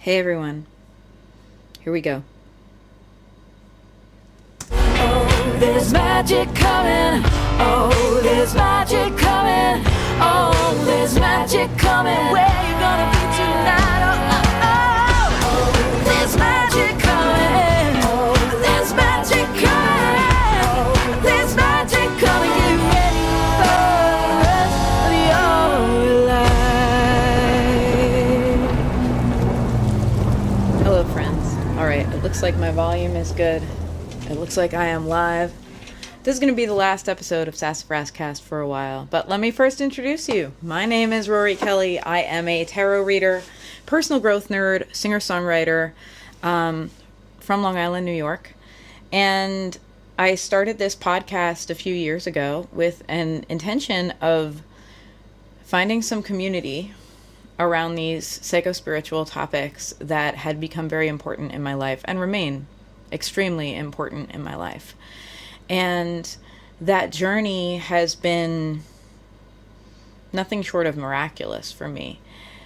Hey everyone, here we go. Oh, there's magic coming. Oh, there's magic coming. Oh, there's magic coming. Where you gonna be tonight? Oh, oh, oh. There's magic coming. Oh, there's magic coming. Oh, there's magic coming. Get ready for the rest of your life. Hello friends. Alright, it looks like my volume is good. It looks like I am live. This is going to be the last episode of Sassafrascast for a while, but let me first introduce you. My name is Rorie Kelly. I am a tarot reader, personal growth nerd, singer-songwriter from Long Island, New York. And I started this podcast a few years ago with an intention of finding some community around these psycho-spiritual topics that had become very important in my life and remain extremely important in my life. And that journey has been nothing short of miraculous for me.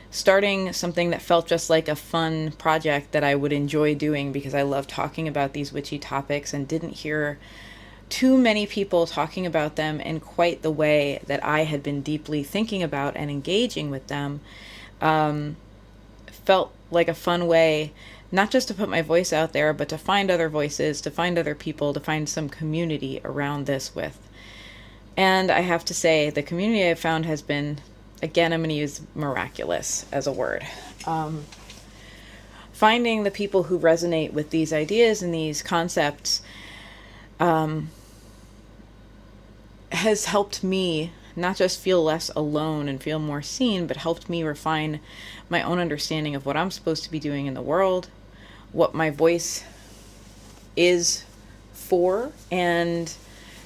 Starting something that felt just like a fun project that I would enjoy doing because I love talking about these witchy topics and didn't hear too many people talking about them in quite the way that I had been deeply thinking about and engaging with them. Felt like a fun way not just to put my voice out there, but to find other voices, to find other people, to find some community around this with. And I have to say, the community I've found has been, again, I'm going to use miraculous as a word. Finding the people who resonate with these ideas and these concepts has helped me not just feel less alone and feel more seen, but helped me refine my own understanding of what I'm supposed to be doing in the world, what my voice is for, and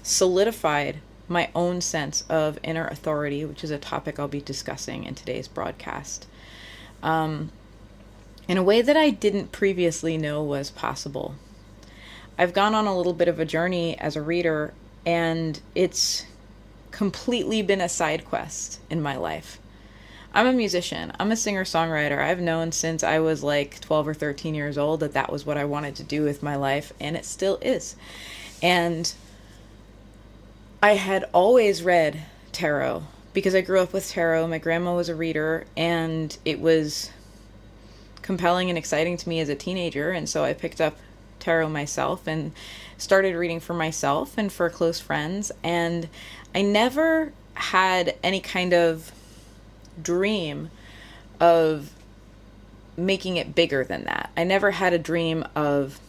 solidified my own sense of inner authority, which is a topic I'll be discussing in today's broadcast, in a way that I didn't previously know was possible. I've gone on a little bit of a journey as a reader, and it's completely been a side quest in my life. I'm a musician. I'm a singer-songwriter. I've known since I was like 12 or 13 years old that that was what I wanted to do with my life, and it still is. And I had always read tarot because I grew up with tarot. My grandma was a reader, and it was compelling and exciting to me as a teenager, and so I picked up tarot myself and started reading for myself and for close friends. And I never had any kind of dream of making it bigger than that. I never had a dream of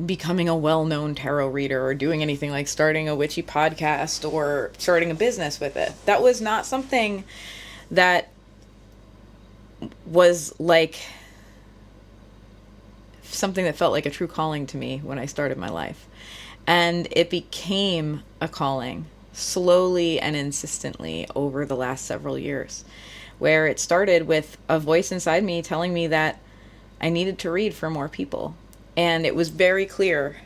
becoming a well-known tarot reader or doing anything like starting a witchy podcast or starting a business with it. That was not something that was like something that felt like a true calling to me when I started my life. And it became a calling slowly and insistently over the last several years, where it started with a voice inside me telling me that I needed to read for more people. And it was very clear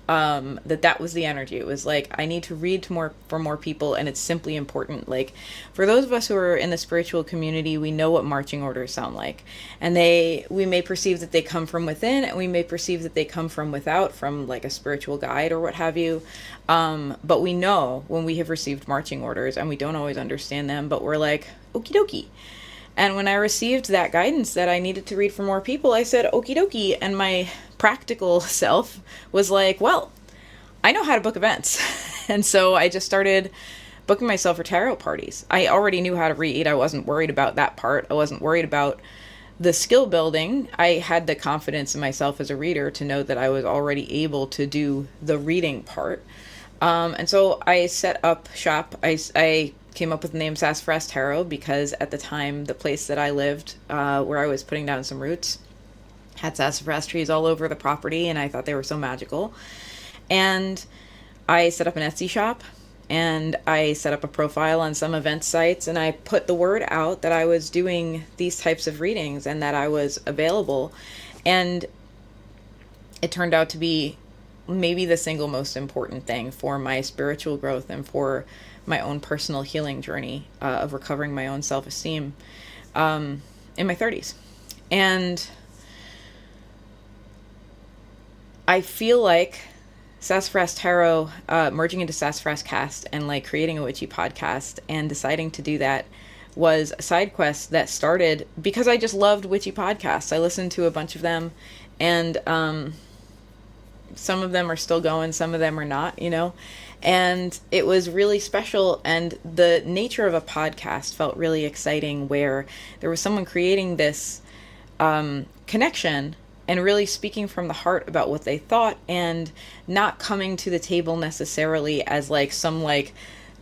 that was the energy. It was like, I need to read for more people, and it's simply important. Like, for those of us who are in the spiritual community, we know what marching orders sound like. And we may perceive that they come from within, and we may perceive that they come from without, from like a spiritual guide or what have you. But we know when we have received marching orders, and we don't always understand them, but we're like, okie dokie. And when I received that guidance that I needed to read for more people, I said, okie dokie. And my practical self was like, well, I know how to book events. And so I just started booking myself for tarot parties. I already knew how to read. I wasn't worried about that part. I wasn't worried about the skill building. I had the confidence in myself as a reader to know that I was already able to do the reading part. And so I set up shop. I came up with the name Sassafras Tarot because at the time, the place that I lived, where I was putting down some roots, had sassafras trees all over the property, and I thought they were so magical. And I set up an Etsy shop, and I set up a profile on some event sites, and I put the word out that I was doing these types of readings and that I was available. And it turned out to be maybe the single most important thing for my spiritual growth and for my own personal healing journey of recovering my own self-esteem. in my 30s. And I feel like Sassafras Tarot, merging into Sassafrascast and like creating a witchy podcast and deciding to do that was a side quest that started because I just loved witchy podcasts. I listened to a bunch of them, and some of them are still going, some of them are not, you know, and it was really special. And the nature of a podcast felt really exciting, where there was someone creating this connection and really speaking from the heart about what they thought, and not coming to the table necessarily as like some like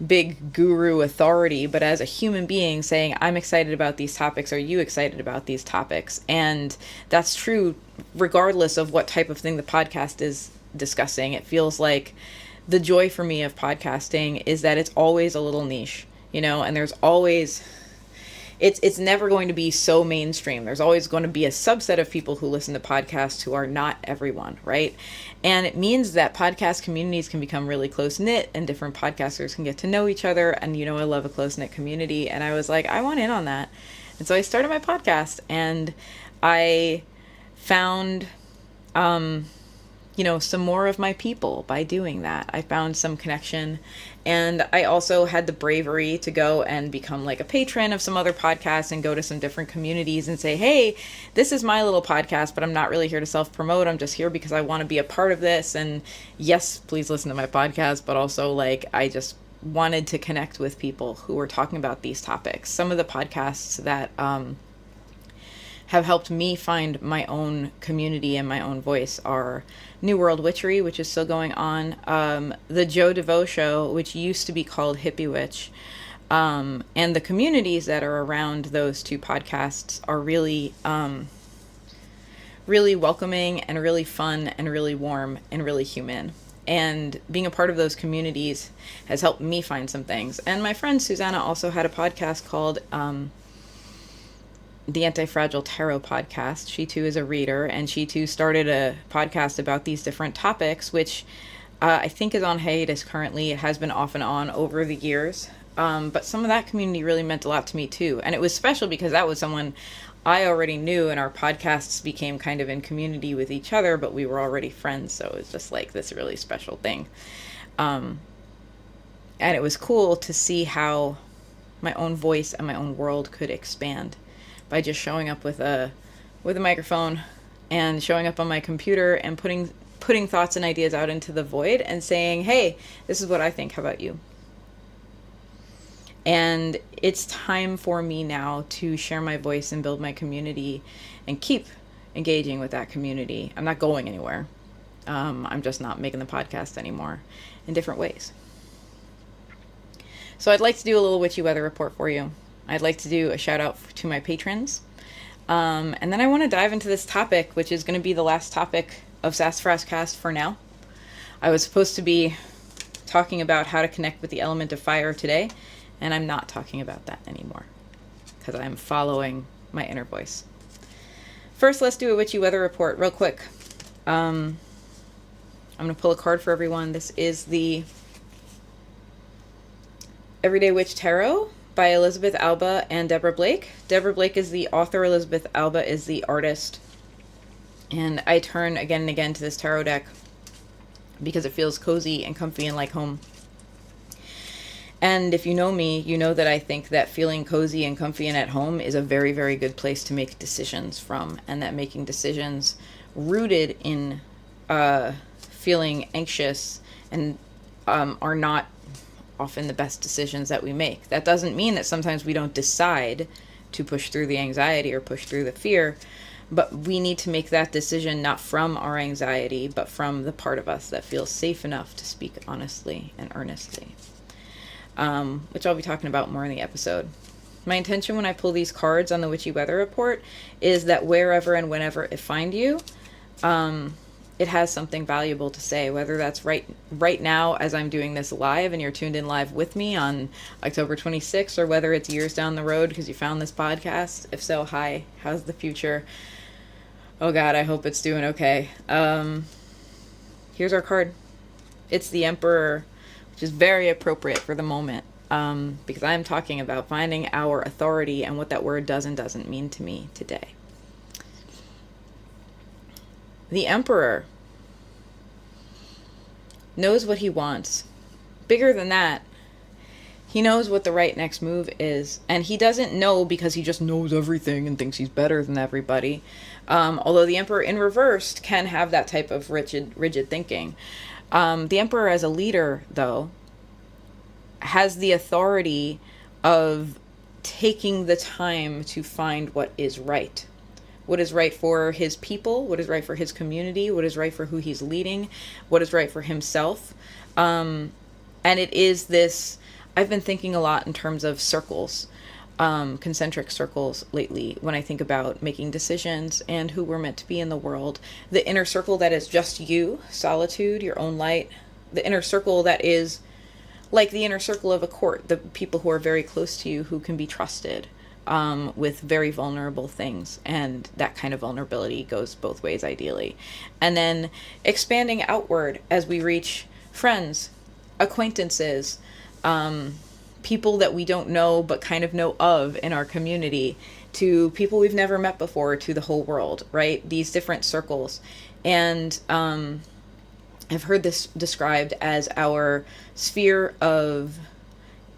big guru authority, but as a human being saying, I'm excited about these topics. Are you excited about these topics? And that's true regardless of what type of thing the podcast is discussing. It feels like the joy for me of podcasting is that it's always a little niche, you know, and there's always, it's never going to be so mainstream. There's always going to be a subset of people who listen to podcasts who are not everyone, right? And it means that podcast communities can become really close-knit, and different podcasters can get to know each other. And, you know, I love a close-knit community. And I was like, I want in on that. And so I started my podcast, and I found, you know, some more of my people by doing that. I found some connection, and I also had the bravery to go and become like a patron of some other podcasts and go to some different communities and say, hey, this is my little podcast, but I'm not really here to self-promote. I'm just here because I want to be a part of this. And yes, please listen to my podcast, but also like, I just wanted to connect with people who were talking about these topics. Some of the podcasts that, have helped me find my own community and my own voice are New World Witchery, which is still going on, the Joe DeVoe Show, which used to be called Hippie Witch, and the communities that are around those two podcasts are really, really welcoming and really fun and really warm and really human. And being a part of those communities has helped me find some things. And my friend Susanna also had a podcast called the Anti-Fragile Tarot podcast. She too is a reader, and she too started a podcast about these different topics, which I think is on hiatus currently. It has been off and on over the years. But some of that community really meant a lot to me too. And it was special because that was someone I already knew, and our podcasts became kind of in community with each other, but we were already friends. So it was just like this really special thing. And it was cool to see how my own voice and my own world could expand by just showing up with a microphone and showing up on my computer and putting thoughts and ideas out into the void and saying, hey, this is what I think. How about you? And it's time for me now to share my voice and build my community and keep engaging with that community. I'm not going anywhere. I'm just not making the podcast anymore, in different ways. So I'd like to do a little witchy weather report for you. I'd like to do a shout out to my patrons. And then I want to dive into this topic, which is going to be the last topic of Sassafrascast for now. I was supposed to be talking about how to connect with the element of fire today, and I'm not talking about that anymore because I'm following my inner voice. First, let's do a witchy weather report real quick. I'm going to pull a card for everyone. This is the Everyday Witch Tarot by Elizabeth Alba and Deborah Blake. Deborah Blake is the author, Elizabeth Alba is the artist. And I turn again and again to this tarot deck because it feels cozy and comfy and like home. And if you know me, you know that I think that feeling cozy and comfy and at home is a very, very good place to make decisions from, and that making decisions rooted in feeling anxious and are not often the best decisions that we make. That doesn't mean that sometimes we don't decide to push through the anxiety or push through the fear, but we need to make that decision not from our anxiety, but from the part of us that feels safe enough to speak honestly and earnestly, which I'll be talking about more in the episode. My intention when I pull these cards on the Witchy Weather Report is that wherever and whenever it find you, it has something valuable to say, whether that's right now as I'm doing this live and you're tuned in live with me on October 26th, or whether it's years down the road because you found this podcast. If so, hi, how's the future? Oh God, I hope it's doing okay. Here's our card. It's the Emperor, which is very appropriate for the moment. because I'm talking about finding our authority and what that word does and doesn't mean to me today. The Emperor knows what he wants. Bigger than that, he knows what the right next move is. And he doesn't know because he just knows everything and thinks he's better than everybody. Although the Emperor in reversed can have that type of rigid thinking. The Emperor as a leader, though, has the authority of taking the time to find what is right. What is right for his people, what is right for his community, what is right for who he's leading, what is right for himself. And it is this, I've been thinking a lot in terms of circles, concentric circles lately, when I think about making decisions and who we're meant to be in the world. The inner circle that is just you, solitude, your own light. The inner circle that is like the inner circle of a court, the people who are very close to you, who can be trusted. With very vulnerable things, and that kind of vulnerability goes both ways ideally. And then expanding outward as we reach friends, acquaintances, people that we don't know but kind of know of in our community, to people we've never met before, to the whole world, right? These different circles. And I've heard this described as our sphere of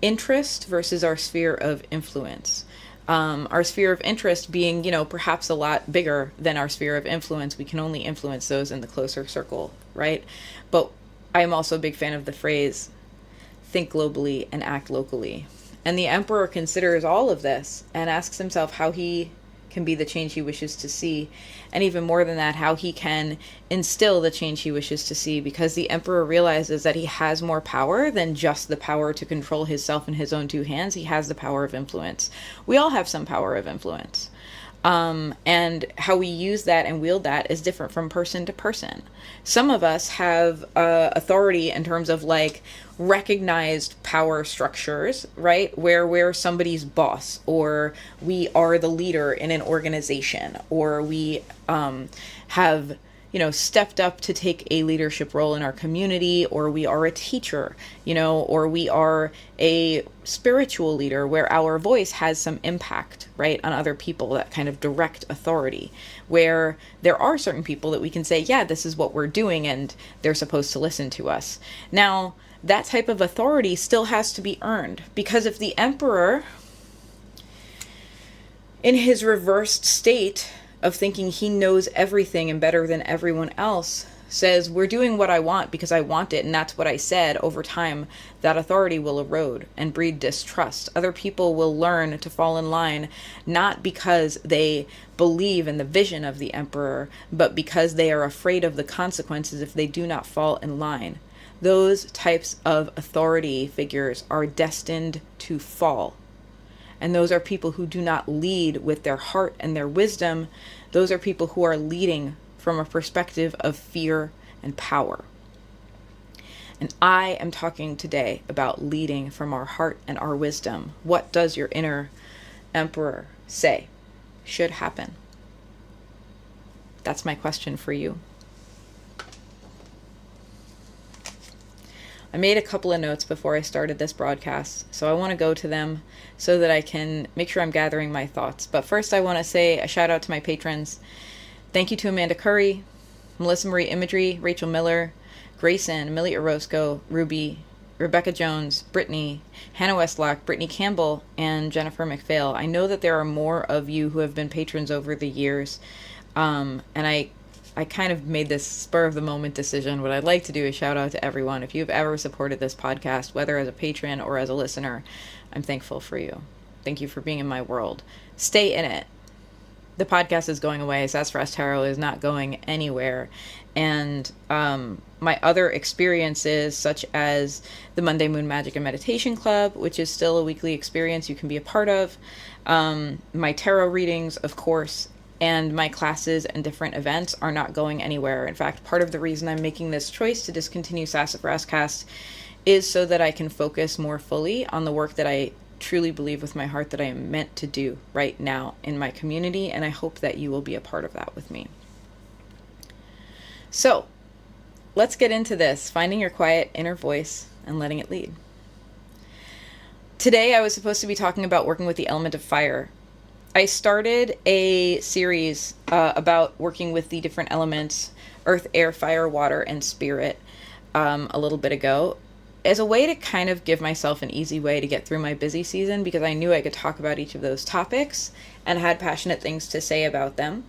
interest versus our sphere of influence. Our sphere of interest being, perhaps a lot bigger than our sphere of influence. We can only influence those in the closer circle, right? But I'm also a big fan of the phrase, think globally and act locally. And the Emperor considers all of this and asks himself how he can be the change he wishes to see. And even more than that, how he can instill the change he wishes to see, because the Emperor realizes that he has more power than just the power to control himself in his own two hands. He has the power of influence. We all have some power of influence. And how we use that and wield that is different from person to person. Some of us have authority in terms of recognized power structures, right? Where we're somebody's boss, or we are the leader in an organization, or we have stepped up to take a leadership role in our community, or we are a teacher, or we are a spiritual leader where our voice has some impact, right, on other people, that kind of direct authority, where there are certain people that we can say, yeah, this is what we're doing, and they're supposed to listen to us. Now, that type of authority still has to be earned, because if the Emperor, in his reversed state of thinking he knows everything and better than everyone else, says, we're doing what I want because I want it, and that's what I said, over time, that authority will erode and breed distrust. Other people will learn to fall in line, not because they believe in the vision of the Emperor, but because they are afraid of the consequences if they do not fall in line. Those types of authority figures are destined to fall. And those are people who do not lead with their heart and their wisdom. Those are people who are leading from a perspective of fear and power. And I am talking today about leading from our heart and our wisdom. What does your inner Emperor say should happen? That's my question for you. I made a couple of notes before I started this broadcast, so I want to go to them so that I can make sure I'm gathering my thoughts. But first, I want to say a shout out to my patrons. Thank you to Amanda Curry, Melissa Marie Imagery, Rachel Miller, Grayson, Millie Orozco, Ruby, Rebecca Jones, Brittany, Hannah Westlock, Brittany Campbell, and Jennifer McPhail. I know that there are more of you who have been patrons over the years, and I kind of made this spur-of-the-moment decision. What I'd like to do is shout out to everyone. If you've ever supported this podcast, whether as a patron or as a listener, I'm thankful for you. Thank you for being in my world. Stay in it. The podcast is going away. Sassafras Tarot is not going anywhere. And my other experiences, such as the Monday Moon Magic and Meditation Club, which is still a weekly experience you can be a part of, my tarot readings, of course, and my classes and different events are not going anywhere. In fact, part of the reason I'm making this choice to discontinue Sassafrascast is so that I can focus more fully on the work that I truly believe with my heart that I am meant to do right now in my community, and I hope that you will be a part of that with me. So, let's get into this, finding your quiet inner voice and letting it lead. Today I was supposed to be talking about working with the element of fire. I started a series about working with the different elements, earth, air, fire, water, and spirit, a little bit ago, as a way to kind of give myself an easy way to get through my busy season, because I knew I could talk about each of those topics and had passionate things to say about them.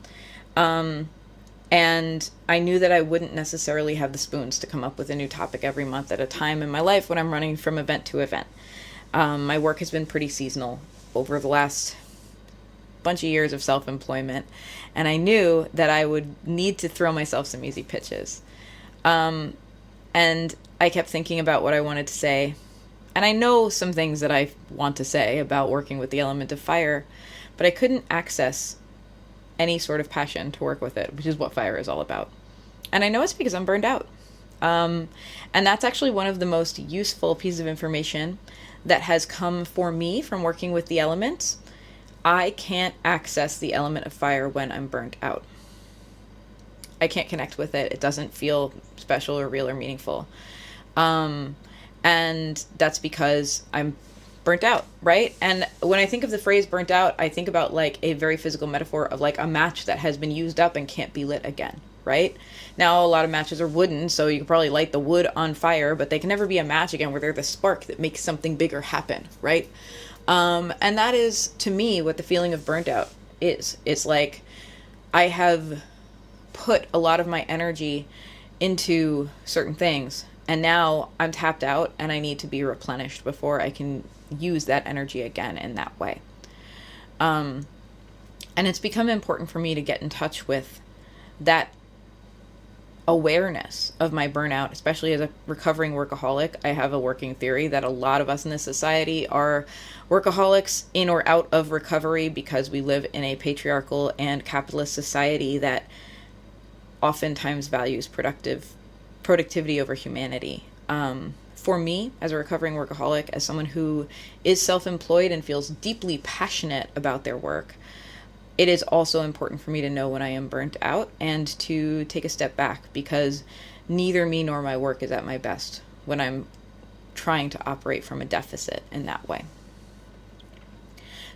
And I knew that I wouldn't necessarily have the spoons to come up with a new topic every month at a time in my life when I'm running from event to event. My work has been pretty seasonal over the last bunch of years of self-employment, and I knew that I would need to throw myself some easy pitches. And I kept thinking about what I wanted to say, and I know some things that I want to say about working with the element of fire, but I couldn't access any sort of passion to work with it, which is what fire is all about. And I know it's because I'm burned out. And that's actually one of the most useful pieces of information that has come for me from working with the elements. I can't access the element of fire when I'm burnt out. I can't connect with it. It doesn't feel special or real or meaningful. And that's because I'm burnt out, right? And when I think of the phrase burnt out, I think about like a very physical metaphor of like a match that has been used up and can't be lit again, right? Now, a lot of matches are wooden, so you can probably light the wood on fire, but they can never be a match again where they're the spark that makes something bigger happen, right? And that is, to me, what the feeling of burnt out is. It's like I have put a lot of my energy into certain things, and now I'm tapped out and I need to be replenished before I can use that energy again in that way. And it's become important for me to get in touch with that awareness of my burnout, especially as a recovering workaholic. I have a working theory that a lot of us in this society are workaholics in or out of recovery because we live in a patriarchal and capitalist society that oftentimes values productivity over humanity. For me, as a recovering workaholic, as someone who is self-employed and feels deeply passionate about their work, it is also important for me to know when I am burnt out and to take a step back, because neither me nor my work is at my best when I'm trying to operate from a deficit in that way.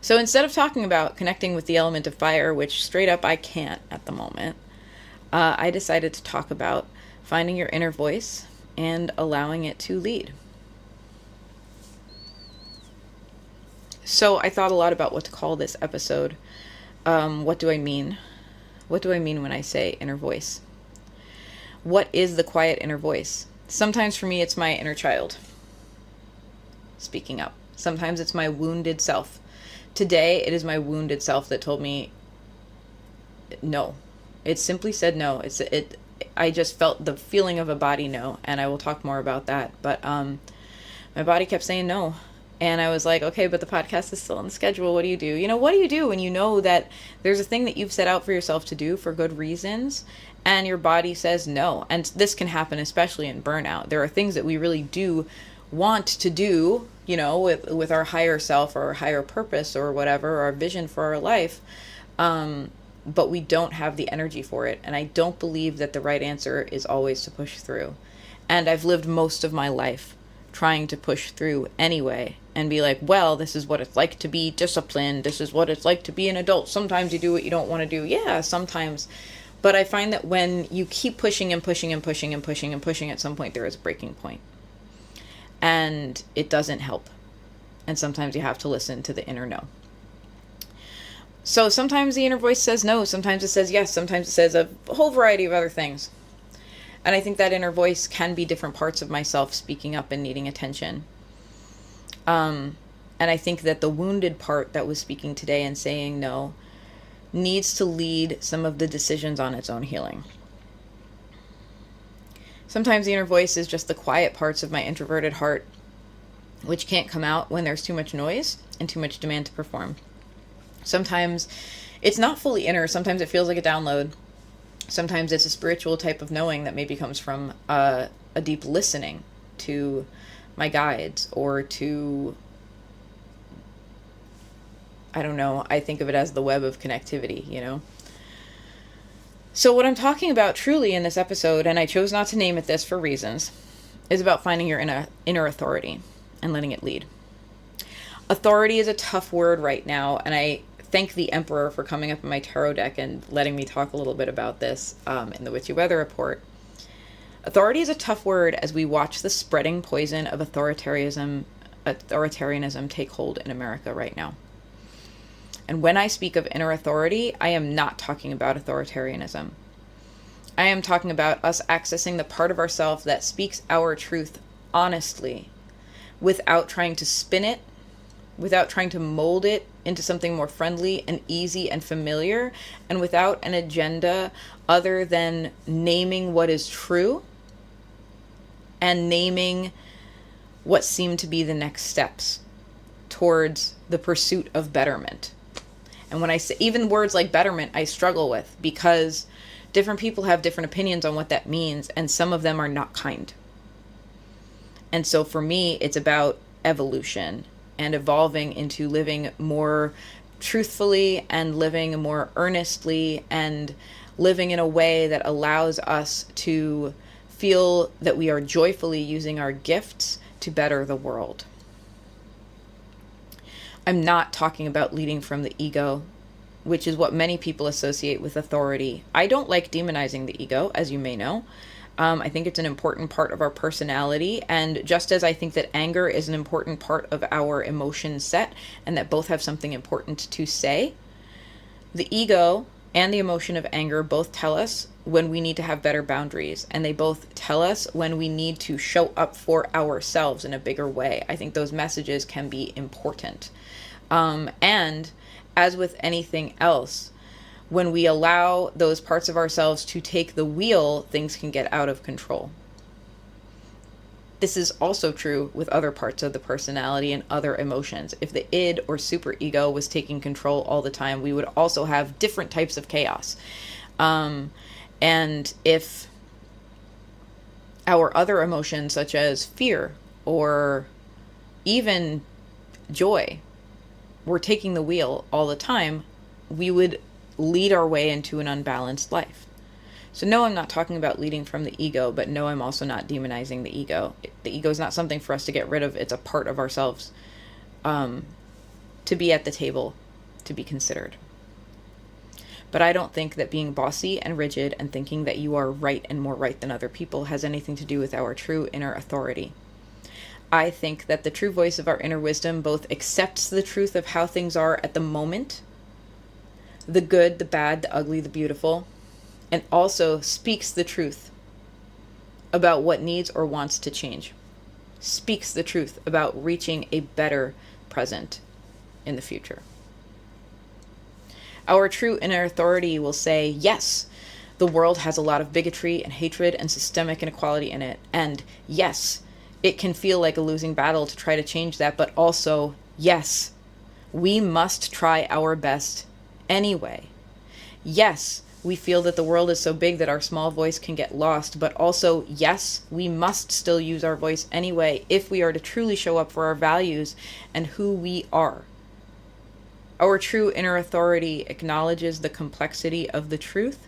So instead of talking about connecting with the element of fire, which straight up I can't at the moment, I decided to talk about finding your inner voice and allowing it to lead. So I thought a lot about what to call this episode. What do I mean? What do I mean when I say inner voice? What is the quiet inner voice? Sometimes for me, it's my inner child speaking up. Sometimes it's my wounded self. Today, it is my wounded self that told me no. It simply said no. I just felt the feeling of a body no, and I will talk more about that. But my body kept saying no. And I was like, okay, but the podcast is still on the schedule. What do you do? What do you do when you know that there's a thing that you've set out for yourself to do for good reasons, and your body says no? And this can happen especially in burnout. There are things that we really do want to do, with our higher self or our higher purpose or whatever, or our vision for our life. But we don't have the energy for it. And I don't believe that the right answer is always to push through. And I've lived most of my life trying to push through anyway and be like, well, this is what it's like to be disciplined. This is what it's like to be an adult. Sometimes you do what you don't want to do. Yeah, sometimes. But I find that when you keep pushing and pushing and pushing and pushing and pushing, at some point there is a breaking point. And it doesn't help. And sometimes you have to listen to the inner no. So sometimes the inner voice says no. Sometimes it says yes. Sometimes it says a whole variety of other things. And I think that inner voice can be different parts of myself speaking up and needing attention. And I think that the wounded part that was speaking today and saying no needs to lead some of the decisions on its own healing. Sometimes the inner voice is just the quiet parts of my introverted heart, which can't come out when there's too much noise and too much demand to perform. Sometimes it's not fully inner. Sometimes it feels like a download. Sometimes it's a spiritual type of knowing that maybe comes from a deep listening to my guides or to, I don't know, I think of it as the web of connectivity, So what I'm talking about truly in this episode, and I chose not to name it this for reasons, is about finding your inner authority and letting it lead. Authority is a tough word right now, and I thank the Emperor for coming up in my tarot deck and letting me talk a little bit about this in the Witchy Weather Report. Authority is a tough word as we watch the spreading poison of authoritarianism take hold in America right now. And when I speak of inner authority, I am not talking about authoritarianism. I am talking about us accessing the part of ourselves that speaks our truth honestly, without trying to spin it, without trying to mold it into something more friendly and easy and familiar, and without an agenda other than naming what is true and naming what seem to be the next steps towards the pursuit of betterment. And when I say even words like betterment, I struggle with, because different people have different opinions on what that means, and some of them are not kind. And so for me, it's about evolution and evolving into living more truthfully and living more earnestly and living in a way that allows us to feel that we are joyfully using our gifts to better the world. I'm not talking about leading from the ego, which is what many people associate with authority. I don't like demonizing the ego, as you may know. I think it's an important part of our personality, and just as I think that anger is an important part of our emotion set, and that both have something important to say, the ego and the emotion of anger both tell us when we need to have better boundaries, and they both tell us when we need to show up for ourselves in a bigger way. I think those messages can be important. And as with anything else, when we allow those parts of ourselves to take the wheel, things can get out of control. This is also true with other parts of the personality and other emotions. If the id or superego was taking control all the time, we would also have different types of chaos. And if our other emotions, such as fear or even joy, were taking the wheel all the time, we would lead our way into an unbalanced life. So no, I'm not talking about leading from the ego, but no, I'm also not demonizing the ego. The ego is not something for us to get rid of. It's a part of ourselves to be at the table, to be considered. But I don't think that being bossy and rigid and thinking that you are right and more right than other people has anything to do with our true inner authority. I think that the true voice of our inner wisdom both accepts the truth of how things are at the moment, the good, the bad, the ugly, the beautiful, and also speaks the truth about what needs or wants to change. Speaks the truth about reaching a better present in the future. Our true inner authority will say, yes, the world has a lot of bigotry and hatred and systemic inequality in it. And yes, it can feel like a losing battle to try to change that, but also, yes, we must try our best anyway. Yes, we feel that the world is so big that our small voice can get lost, but also, yes, we must still use our voice anyway if we are to truly show up for our values and who we are. Our true inner authority acknowledges the complexity of the truth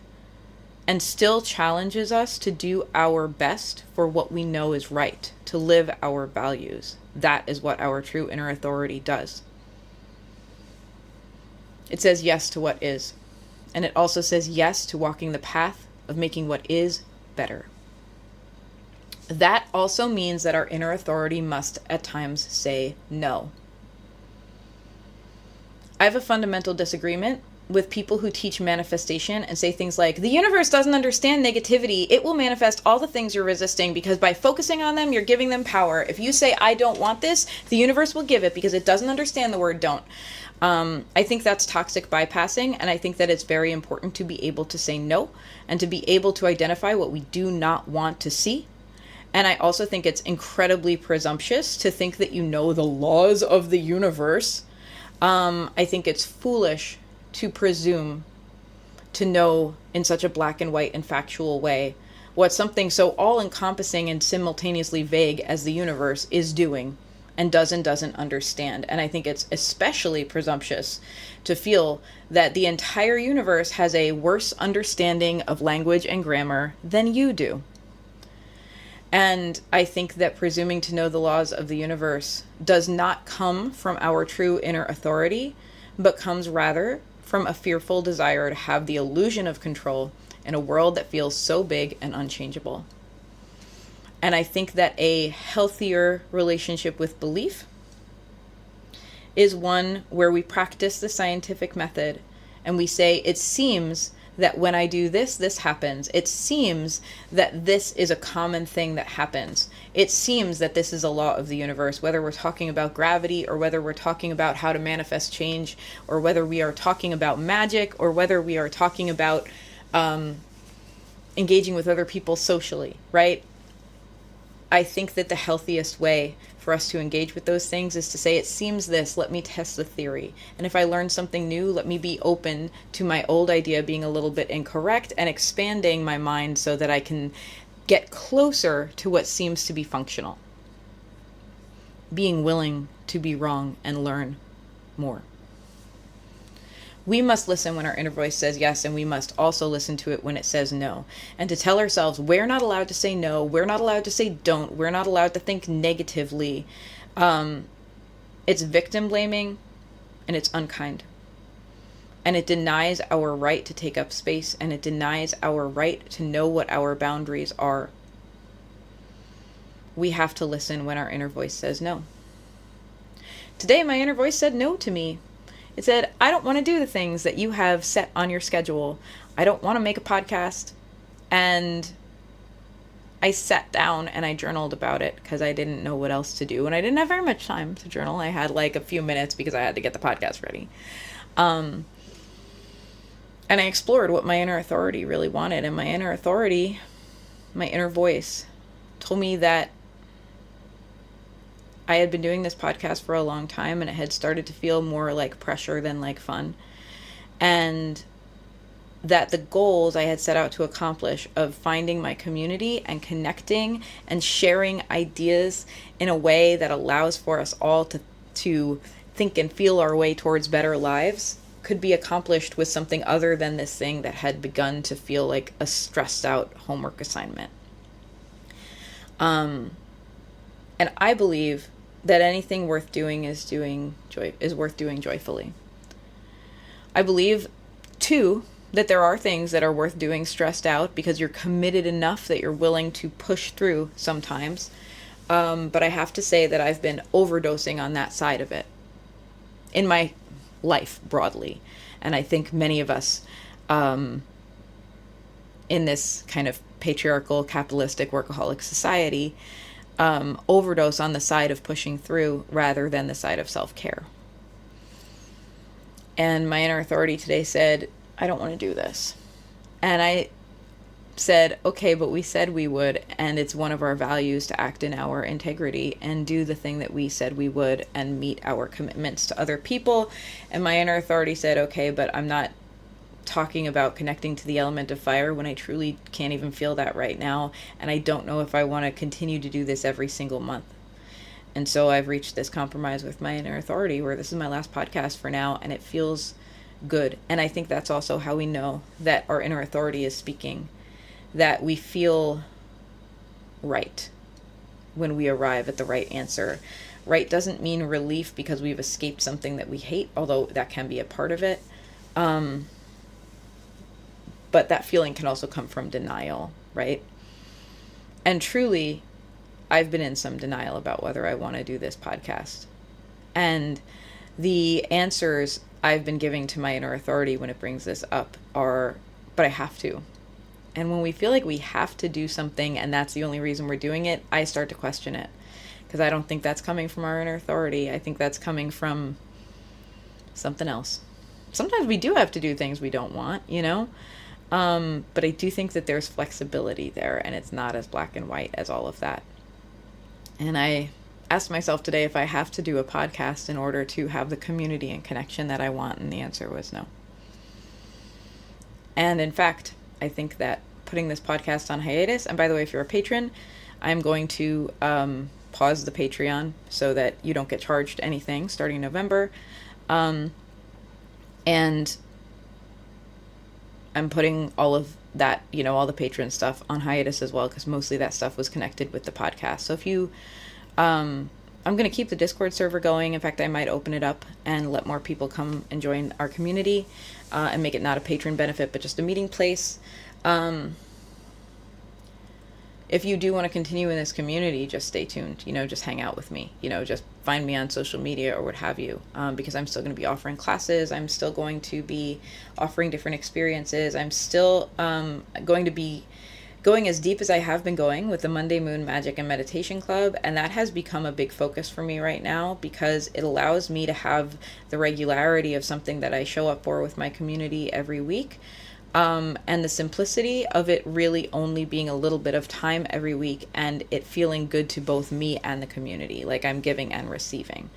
and still challenges us to do our best for what we know is right, to live our values. That is what our true inner authority does. It says yes to what is. And it also says yes to walking the path of making what is better. That also means that our inner authority must at times say no. I have a fundamental disagreement with people who teach manifestation and say things like, the universe doesn't understand negativity. It will manifest all the things you're resisting because by focusing on them, you're giving them power. If you say, I don't want this, the universe will give it because it doesn't understand the word don't. I think that's toxic bypassing, and I think that it's very important to be able to say no and to be able to identify what we do not want to see. And I also think it's incredibly presumptuous to think that you know the laws of the universe. I think it's foolish to presume to know in such a black and white and factual way what something so all-encompassing and simultaneously vague as the universe is doing and doesn't understand. And I think it's especially presumptuous to feel that the entire universe has a worse understanding of language and grammar than you do. And I think that presuming to know the laws of the universe does not come from our true inner authority, but comes rather from a fearful desire to have the illusion of control in a world that feels so big and unchangeable. And I think that a healthier relationship with belief is one where we practice the scientific method and we say, it seems that when I do this, this happens. It seems that this is a common thing that happens. It seems that this is a law of the universe, whether we're talking about gravity or whether we're talking about how to manifest change, or whether we are talking about magic, or whether we are talking about engaging with other people socially, right? I think that the healthiest way for us to engage with those things is to say, it seems this, let me test the theory. And if I learn something new, let me be open to my old idea being a little bit incorrect and expanding my mind so that I can get closer to what seems to be functional. Being willing to be wrong and learn more. We must listen when our inner voice says yes, and we must also listen to it when it says no. And to tell ourselves, we're not allowed to say no, we're not allowed to say don't, we're not allowed to think negatively. It's victim blaming, and it's unkind. And it denies our right to take up space, and it denies our right to know what our boundaries are. We have to listen when our inner voice says no. Today, my inner voice said no to me. It said, I don't want to do the things that you have set on your schedule. I don't want to make a podcast. And I sat down and I journaled about it because I didn't know what else to do. And I didn't have very much time to journal. I had like a few minutes because I had to get the podcast ready. And I explored what my inner authority really wanted. And my inner authority, my inner voice, told me that I had been doing this podcast for a long time and it had started to feel more like pressure than like fun. And that the goals I had set out to accomplish of finding my community and connecting and sharing ideas in a way that allows for us all to think and feel our way towards better lives could be accomplished with something other than this thing that had begun to feel like a stressed out homework assignment. And I believe that anything worth doing is worth doing joyfully. I believe, too, that there are things that are worth doing stressed out because you're committed enough that you're willing to push through sometimes. But I have to say that I've been overdosing on that side of it in my life broadly. And I think many of us in this kind of patriarchal, capitalistic, workaholic society overdose on the side of pushing through rather than the side of self-care. And my inner authority today said, I don't want to do this. And I said, okay, but we said we would, and it's one of our values to act in our integrity and do the thing that we said we would and meet our commitments to other people. And my inner authority said, okay, but I'm not talking about connecting to the element of fire when I truly can't even feel that right now. And I don't know if I want to continue to do this every single month. And so I've reached this compromise with my inner authority where this is my last podcast for now, and it feels good. And I think that's also how we know that our inner authority is speaking, that we feel right when we arrive at the right answer. Right doesn't mean relief because we've escaped something that we hate, although that can be a part of it. But that feeling can also come from denial, right? And truly, I've been in some denial about whether I want to do this podcast. And the answers I've been giving to my inner authority when it brings this up are, but I have to. And when we feel like we have to do something and that's the only reason we're doing it, I start to question it. Because I don't think that's coming from our inner authority. I think that's coming from something else. Sometimes we do have to do things we don't want, you know? But I do think that there's flexibility there and it's not as black and white as all of that. And I asked myself today if I have to do a podcast in order to have the community and connection that I want, and the answer was no. And in fact, I think that putting this podcast on hiatus, and by the way, if you're a patron, I'm going to pause the Patreon so that you don't get charged anything starting November. And I'm putting all of that, all the patron stuff on hiatus as well, because mostly that stuff was connected with the podcast. So if you, I'm going to keep the Discord server going. In fact, I might open it up and let more people come and join our community, and make it not a patron benefit, but just a meeting place. If you do want to continue in this community, just stay tuned, just hang out with me, just find me on social media or what have you, because I'm still going to be offering classes. I'm still going to be offering different experiences. I'm still going to be going as deep as I have been going with the Monday Moon Magic and Meditation Club, and that has become a big focus for me right now because it allows me to have the regularity of something that I show up for with my community every week. And the simplicity of it really only being a little bit of time every week, and it feeling good to both me and the community, like I'm giving and receiving.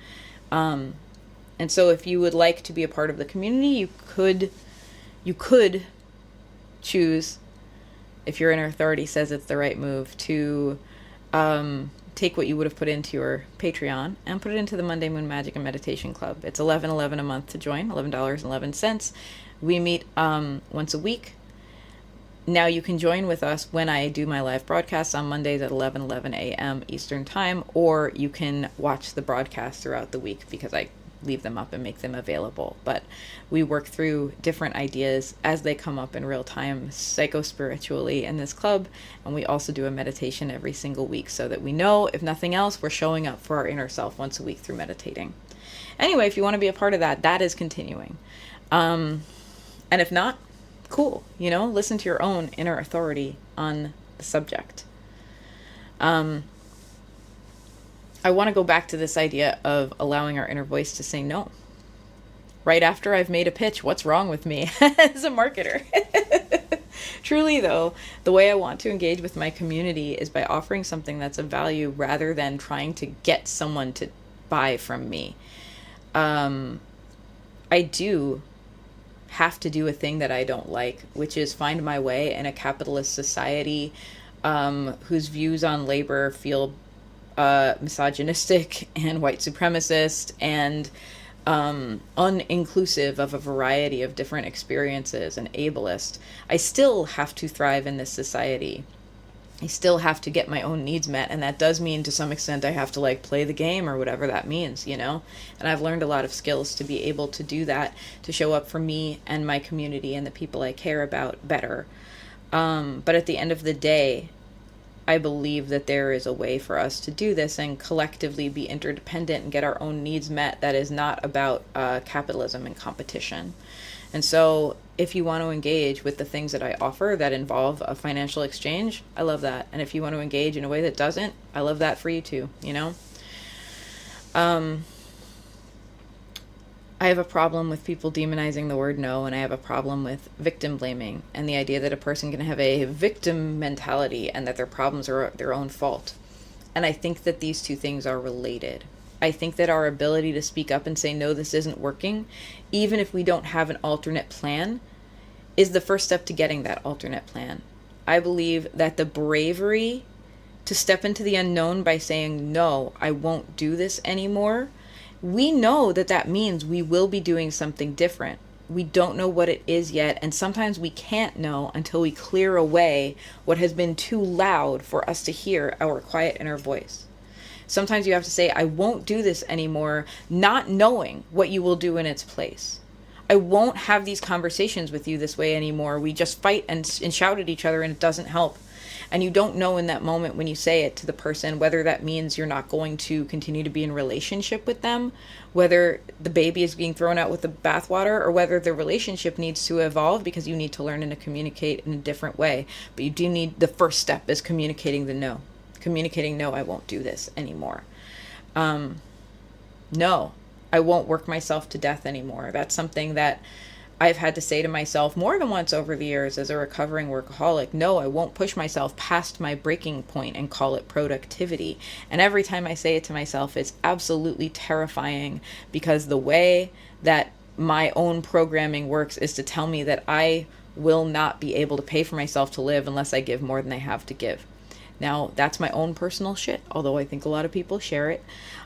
And so if you would like to be a part of the community, you could choose, if your inner authority says it's the right move, to take what you would have put into your Patreon and put it into the Monday Moon Magic and Meditation Club. It's $11.11 a month to join, $11.11. We meet once a week. Now you can join with us when I do my live broadcasts on Mondays at 11:11 a.m. Eastern Time, or you can watch the broadcast throughout the week because I leave them up and make them available. But we work through different ideas as they come up in real time, psycho-spiritually in this club, and we also do a meditation every single week so that we know, if nothing else, we're showing up for our inner self once a week through meditating. Anyway, if you want to be a part of that, that is continuing. And if not, cool, listen to your own inner authority on the subject. I want to go back to this idea of allowing our inner voice to say no. Right after I've made a pitch, what's wrong with me as a marketer? Truly, though, the way I want to engage with my community is by offering something that's of value rather than trying to get someone to buy from me. I do have to do a thing that I don't like, which is find my way in a capitalist society whose views on labor feel misogynistic and white supremacist and uninclusive of a variety of different experiences and ableist. I still have to thrive in this society. I still have to get my own needs met, and that does mean to some extent I have to play the game or whatever that means, and I've learned a lot of skills to be able to do that, to show up for me and my community and the people I care about better. But at the end of the day, I believe that there is a way for us to do this and collectively be interdependent and get our own needs met that is not about capitalism and competition. And so if you want to engage with the things that I offer that involve a financial exchange, I love that. And if you want to engage in a way that doesn't, I love that for you too, I have a problem with people demonizing the word no, and I have a problem with victim blaming and the idea that a person can have a victim mentality and that their problems are their own fault. And I think that these two things are related. I think that our ability to speak up and say, no, this isn't working, even if we don't have an alternate plan, is the first step to getting that alternate plan. I believe that the bravery to step into the unknown by saying, no, I won't do this anymore, we know that that means we will be doing something different. We don't know what it is yet, and sometimes we can't know until we clear away what has been too loud for us to hear our quiet inner voice. Sometimes you have to say, I won't do this anymore, not knowing what you will do in its place. I won't have these conversations with you this way anymore. We just fight and shout at each other and it doesn't help. And you don't know in that moment when you say it to the person whether that means you're not going to continue to be in relationship with them, whether the baby is being thrown out with the bathwater, or whether the relationship needs to evolve because you need to learn and to communicate in a different way. But you do need, the first step is communicating the no. Communicating, no, I won't do this anymore. No, I won't work myself to death anymore. That's something that I've had to say to myself more than once over the years as a recovering workaholic. No, I won't push myself past my breaking point and call it productivity. And every time I say it to myself, it's absolutely terrifying, because the way that my own programming works is to tell me that I will not be able to pay for myself to live unless I give more than I have to give. Now, that's my own personal shit, although I think a lot of people share it.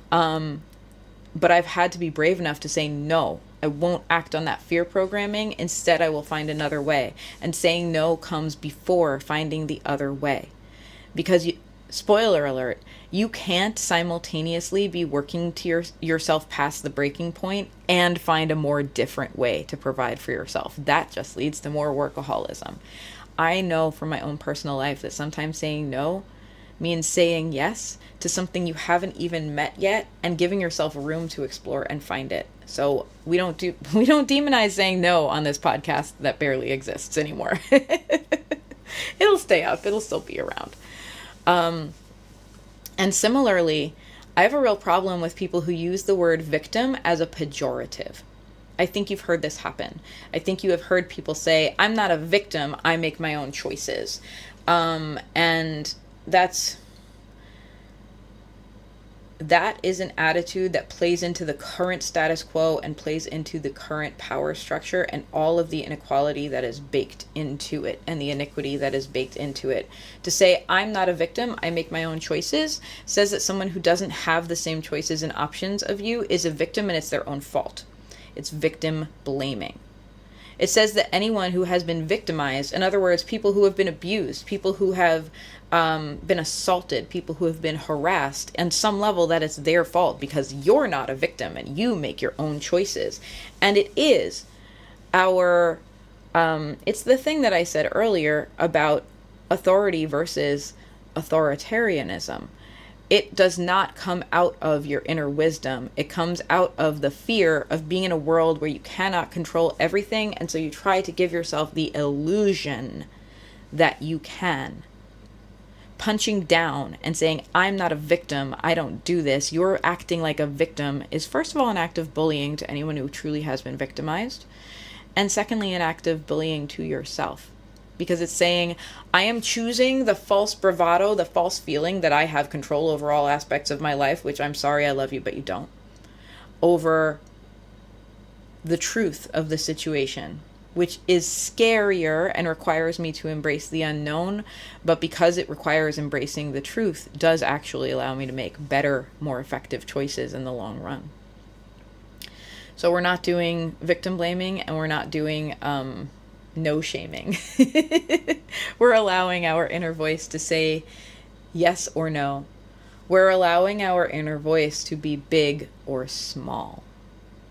But I've had to be brave enough to say, no, I won't act on that fear programming. Instead, I will find another way. And saying no comes before finding the other way. Because, spoiler alert, you can't simultaneously be working to yourself past the breaking point and find a more different way to provide for yourself. That just leads to more workaholism. I know from my own personal life that sometimes saying no means saying yes to something you haven't even met yet and giving yourself room to explore and find it. So we don't demonize saying no on this podcast that barely exists anymore. It'll stay up. It'll still be around. And similarly, I have a real problem with people who use the word victim as a pejorative. I think you've heard this happen. I think you have heard people say, I'm not a victim, I make my own choices. And that is an attitude that plays into the current status quo and plays into the current power structure and all of the inequality that is baked into it and the iniquity that is baked into it. To say, I'm not a victim, I make my own choices, says that someone who doesn't have the same choices and options of you is a victim and it's their own fault. It's victim blaming. It says that anyone who has been victimized, in other words, people who have been abused, people who have been assaulted, people who have been harassed, on some level that it's their fault because you're not a victim and you make your own choices. And it is it's the thing that I said earlier about authority versus authoritarianism. It does not come out of your inner wisdom. It comes out of the fear of being in a world where you cannot control everything, and so you try to give yourself the illusion that you can. Punching down and saying, I'm not a victim, I don't do this, you're acting like a victim, is first of all an act of bullying to anyone who truly has been victimized, and secondly an act of bullying to yourself. Because it's saying, I am choosing the false bravado, the false feeling that I have control over all aspects of my life, which I'm sorry, I love you, but you don't, over the truth of the situation, which is scarier and requires me to embrace the unknown, but because it requires embracing the truth, does actually allow me to make better, more effective choices in the long run. So we're not doing victim blaming, and we're not doing no shaming. We're allowing our inner voice to say yes or no. We're allowing our inner voice to be big or small.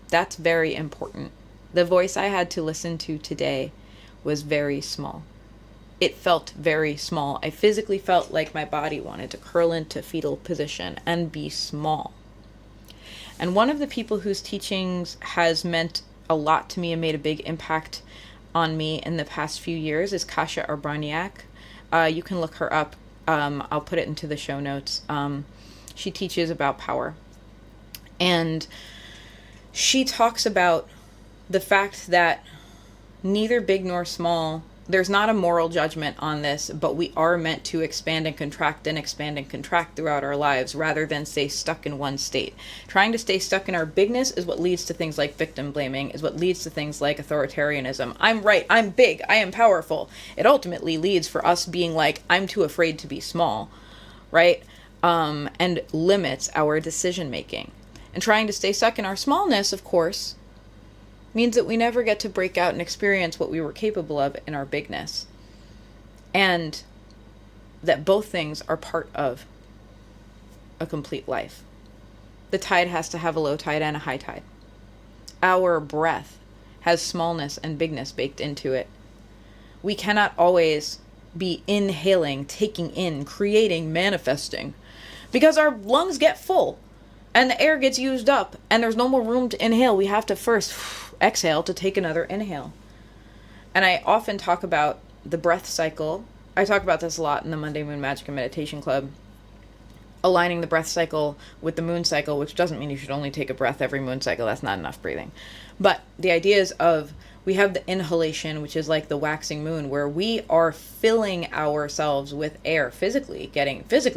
That's very important. The voice I had to listen to today was very small. It felt very small. I physically felt like my body wanted to curl into fetal position and be small. And one of the people whose teachings has meant a lot to me and made a big impact on me in the past few years is Kasia Urbaniak. You can look her up. I'll put it into the show notes. She teaches about power. And she talks about the fact that neither big nor small, there's not a moral judgment on this, but we are meant to expand and contract throughout our lives rather than stay stuck in one state. Trying to stay stuck in our bigness is what leads to things like victim blaming, is what leads to things like authoritarianism. I'm right, I'm big, I am powerful. It ultimately leads for us being like, I'm too afraid to be small, right? And limits our decision making. And trying to stay stuck in our smallness, of course, means that we never get to break out and experience what we were capable of in our bigness. And that both things are part of a complete life. The tide has to have a low tide and a high tide. Our breath has smallness and bigness baked into it. We cannot always be inhaling, taking in, creating, manifesting, because our lungs get full and the air gets used up and there's no more room to inhale. We have to first exhale to take another inhale. And I often talk about the breath cycle. I talk about this a lot in the Monday Moon Magic and Meditation Club. Aligning the breath cycle with the moon cycle, which doesn't mean you should only take a breath every moon cycle. That's not enough breathing. But the idea is we have the inhalation, which is like the waxing moon, where we are filling ourselves with air, physically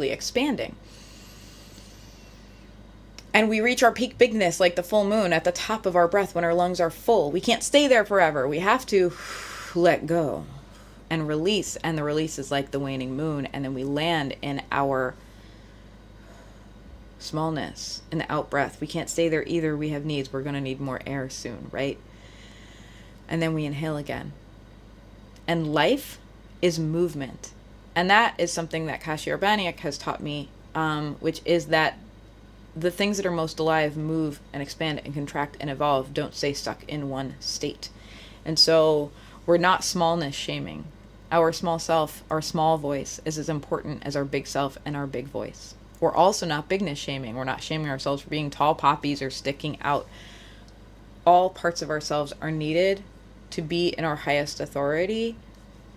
expanding. And we reach our peak bigness like the full moon at the top of our breath when our lungs are full. We can't stay there forever. We have to let go and release. And the release is like the waning moon. And then we land in our smallness, in the out breath. We can't stay there either. We have needs. We're going to need more air soon, right? And then we inhale again. And life is movement. And that is something that Kashi Urbaniak has taught me, which is that the things that are most alive move and expand and contract and evolve, don't stay stuck in one state. And so we're not smallness shaming. Our small self, our small voice, is as important as our big self and our big voice. We're also not bigness shaming. We're not shaming ourselves for being tall poppies or sticking out. All parts of ourselves are needed to be in our highest authority.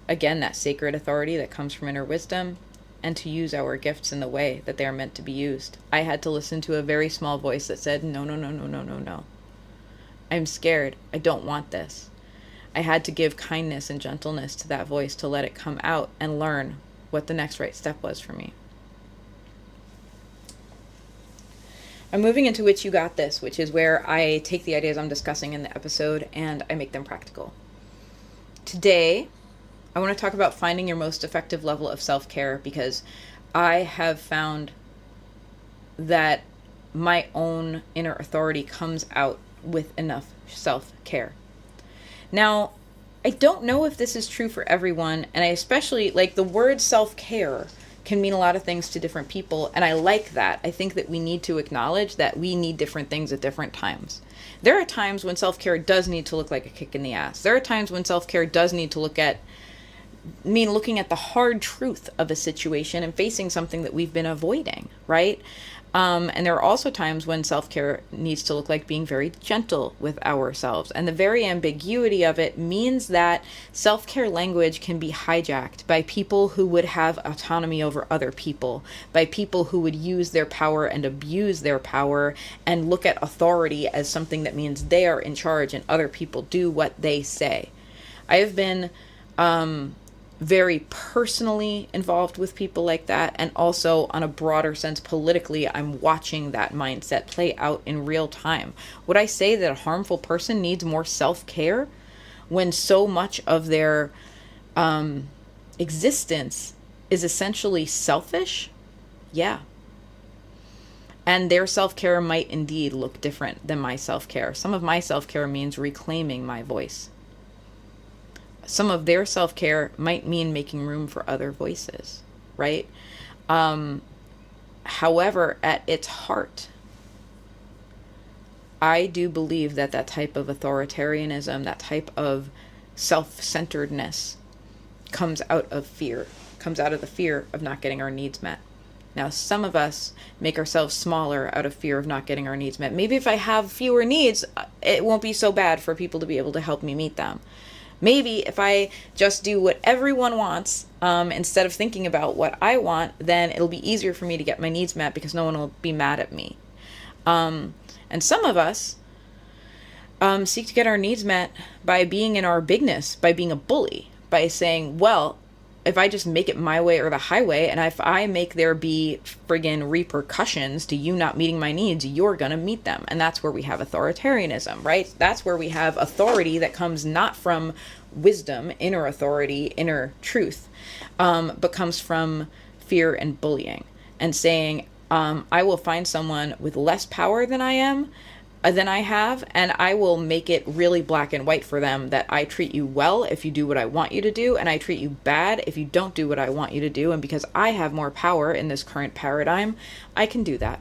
Again, that sacred authority that comes from inner wisdom, and to use our gifts in the way that they are meant to be used. I had to listen to a very small voice that said, no, no, no, no, no, no, no. I'm scared. I don't want this. I had to give kindness and gentleness to that voice to let it come out and learn what the next right step was for me. I'm moving into Which You Got This, which is where I take the ideas I'm discussing in the episode and I make them practical. Today, I want to talk about finding your most effective level of self-care, because I have found that my own inner authority comes out with enough self-care. Now, I don't know if this is true for everyone, and I especially, like, the word self-care can mean a lot of things to different people, and I like that. I think that we need to acknowledge that we need different things at different times. There are times when self-care does need to look like a kick in the ass. There are times when self-care does need to looking at the hard truth of a situation and facing something that we've been avoiding, right? And there are also times when self-care needs to look like being very gentle with ourselves. And the very ambiguity of it means that self-care language can be hijacked by people who would have autonomy over other people, by people who would use their power and abuse their power and look at authority as something that means they are in charge and other people do what they say. I have been very personally involved with people like that, and also on a broader sense politically, I'm watching that mindset play out in real time. Would I say that a harmful person needs more self-care when so much of their existence is essentially selfish? Yeah. And their self-care might indeed look different than my self-care. Some of my self-care means reclaiming my voice. Some of their self-care might mean making room for other voices, right? However, at its heart, I do believe that that type of authoritarianism, that type of self-centeredness comes out of fear, comes out of the fear of not getting our needs met. Now, some of us make ourselves smaller out of fear of not getting our needs met. Maybe if I have fewer needs, it won't be so bad for people to be able to help me meet them. Maybe if I just do what everyone wants, instead of thinking about what I want, then it'll be easier for me to get my needs met because no one will be mad at me. And some of us seek to get our needs met by being in our bigness, by being a bully, by saying, well, if I just make it my way or the highway, and if I make there be friggin' repercussions to you not meeting my needs, you're gonna meet them. And that's where we have authoritarianism, right? That's where we have authority that comes not from wisdom, inner authority, inner truth, but comes from fear and bullying, and saying, I will find someone with less power than I have, and I will make it really black and white for them that I treat you well if you do what I want you to do, and I treat you bad if you don't do what I want you to do, and because I have more power in this current paradigm, I can do that.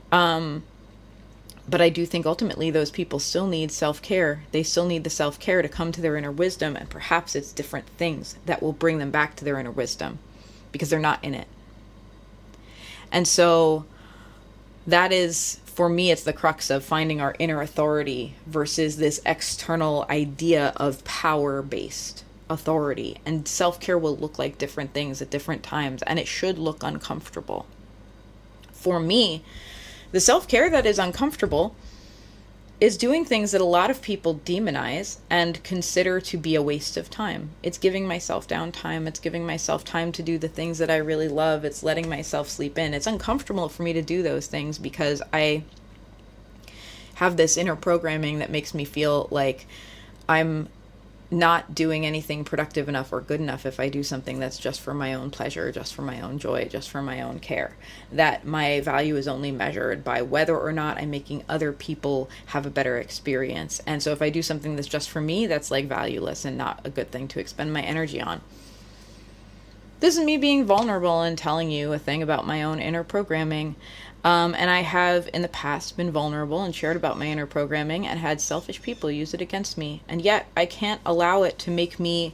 But I do think ultimately those people still need self-care. They still need the self-care to come to their inner wisdom, and perhaps it's different things that will bring them back to their inner wisdom, because they're not in it. And so that is, for me, it's the crux of finding our inner authority versus this external idea of power-based authority. And self-care will look like different things at different times, and it should look uncomfortable. For me, the self-care that is uncomfortable is doing things that a lot of people demonize and consider to be a waste of time. It's giving myself downtime. It's giving myself time to do the things that I really love. It's letting myself sleep in. It's uncomfortable for me to do those things because I have this inner programming that makes me feel like I'm not doing anything productive enough or good enough if I do something that's just for my own pleasure, just for my own joy, just for my own care. That my value is only measured by whether or not I'm making other people have a better experience. And so if I do something that's just for me, that's like valueless and not a good thing to expend my energy on. This is me being vulnerable and telling you a thing about my own inner programming. And I have in the past been vulnerable and shared about my inner programming and had selfish people use it against me. And yet I can't allow it to make me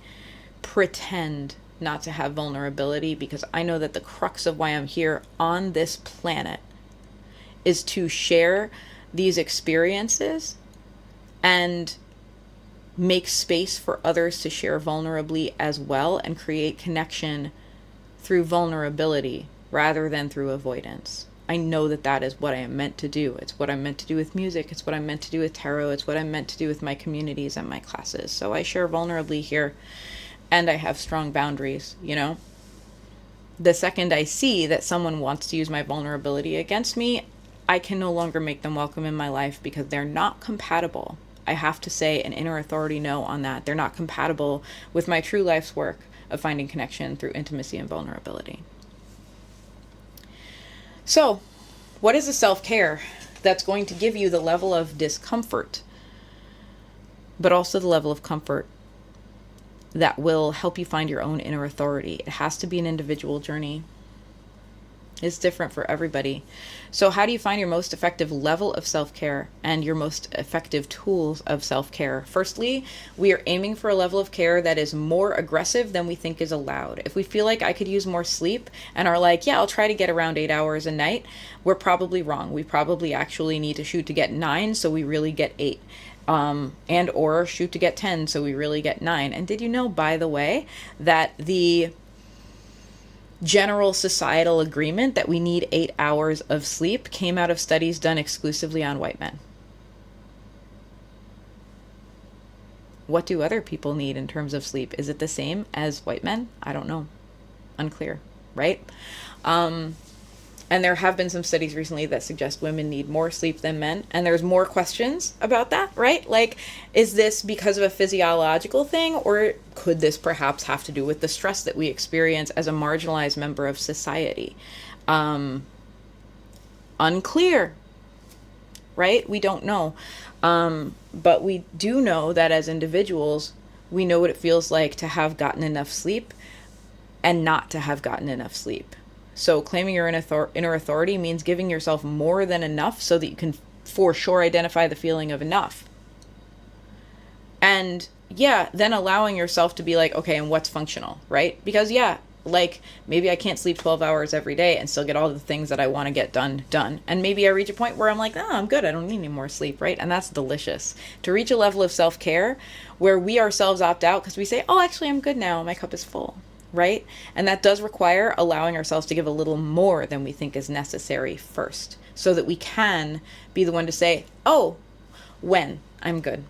pretend not to have vulnerability, because I know that the crux of why I'm here on this planet is to share these experiences and make space for others to share vulnerably as well, and create connection through vulnerability rather than through avoidance. I know that that is what I am meant to do. It's what I'm meant to do with music. It's what I'm meant to do with tarot. It's what I'm meant to do with my communities and my classes. So I share vulnerably here, and I have strong boundaries, you know? The second I see that someone wants to use my vulnerability against me, I can no longer make them welcome in my life, because they're not compatible. I have to say an inner authority no on that. They're not compatible with my true life's work of finding connection through intimacy and vulnerability. So, what is a self-care that's going to give you the level of discomfort, but also the level of comfort that will help you find your own inner authority? It has to be an individual journey. It's different for everybody. So how do you find your most effective level of self-care and your most effective tools of self-care? Firstly, we are aiming for a level of care that is more aggressive than we think is allowed. If we feel like I could use more sleep and are like, yeah, I'll try to get around 8 hours a night, we're probably wrong. We probably actually need to shoot to get 9, so we really get 8. And or shoot to get 10, so we really get 9. And did you know, by the way, that the general societal agreement that we need 8 hours of sleep came out of studies done exclusively on white men? What do other people need in terms of sleep? Is it the same as white men? I don't know. Unclear, right? And there have been some studies recently that suggest women need more sleep than men. And there's more questions about that, right? Like, is this because of a physiological thing? Or could this perhaps have to do with the stress that we experience as a marginalized member of society? Unclear, right? We don't know. But we do know that as individuals, we know what it feels like to have gotten enough sleep and not to have gotten enough sleep. So claiming your inner authority means giving yourself more than enough so that you can for sure identify the feeling of enough. And yeah, then allowing yourself to be like, okay, and what's functional, right? Because yeah, like maybe I can't sleep 12 hours every day and still get all the things that I want to get done. And maybe I reach a point where I'm like, oh, I'm good. I don't need any more sleep, right? And that's delicious. To reach a level of self-care where we ourselves opt out because we say, oh, actually, I'm good now. My cup is full. Right? And that does require allowing ourselves to give a little more than we think is necessary first, so that we can be the one to say, oh, when I'm good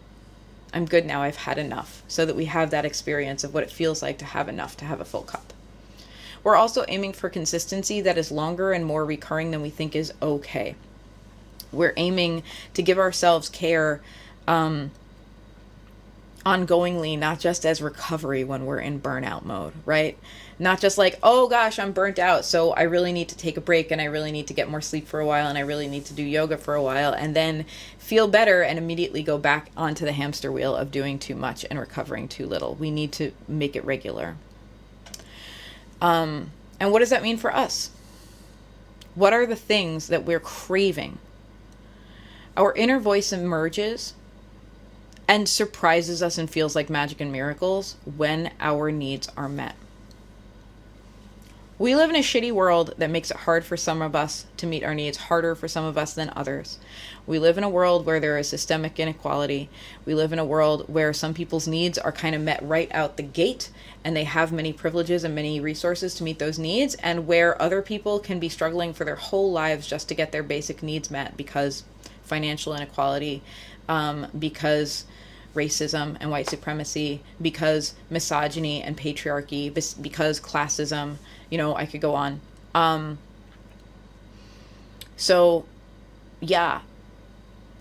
now, I've had enough, so that we have that experience of what it feels like to have enough, to have a full cup. We're also aiming for consistency that is longer and more recurring than we think is okay. We're aiming to give ourselves care ongoingly, not just as recovery when we're in burnout mode, right? Not just like, oh gosh, I'm burnt out, so I really need to take a break and I really need to get more sleep for a while and I really need to do yoga for a while and then feel better and immediately go back onto the hamster wheel of doing too much and recovering too little. We need to make it regular. And what does that mean for us? What are the things that we're craving? Our inner voice emerges and surprises us and feels like magic and miracles when our needs are met. We live in a shitty world that makes it hard for some of us to meet our needs, harder for some of us than others. We live in a world where there is systemic inequality. We live in a world where some people's needs are kind of met right out the gate, and they have many privileges and many resources to meet those needs, and where other people can be struggling for their whole lives just to get their basic needs met because financial inequality, because racism and white supremacy, because misogyny and patriarchy, because classism, you know, I could go on. So yeah,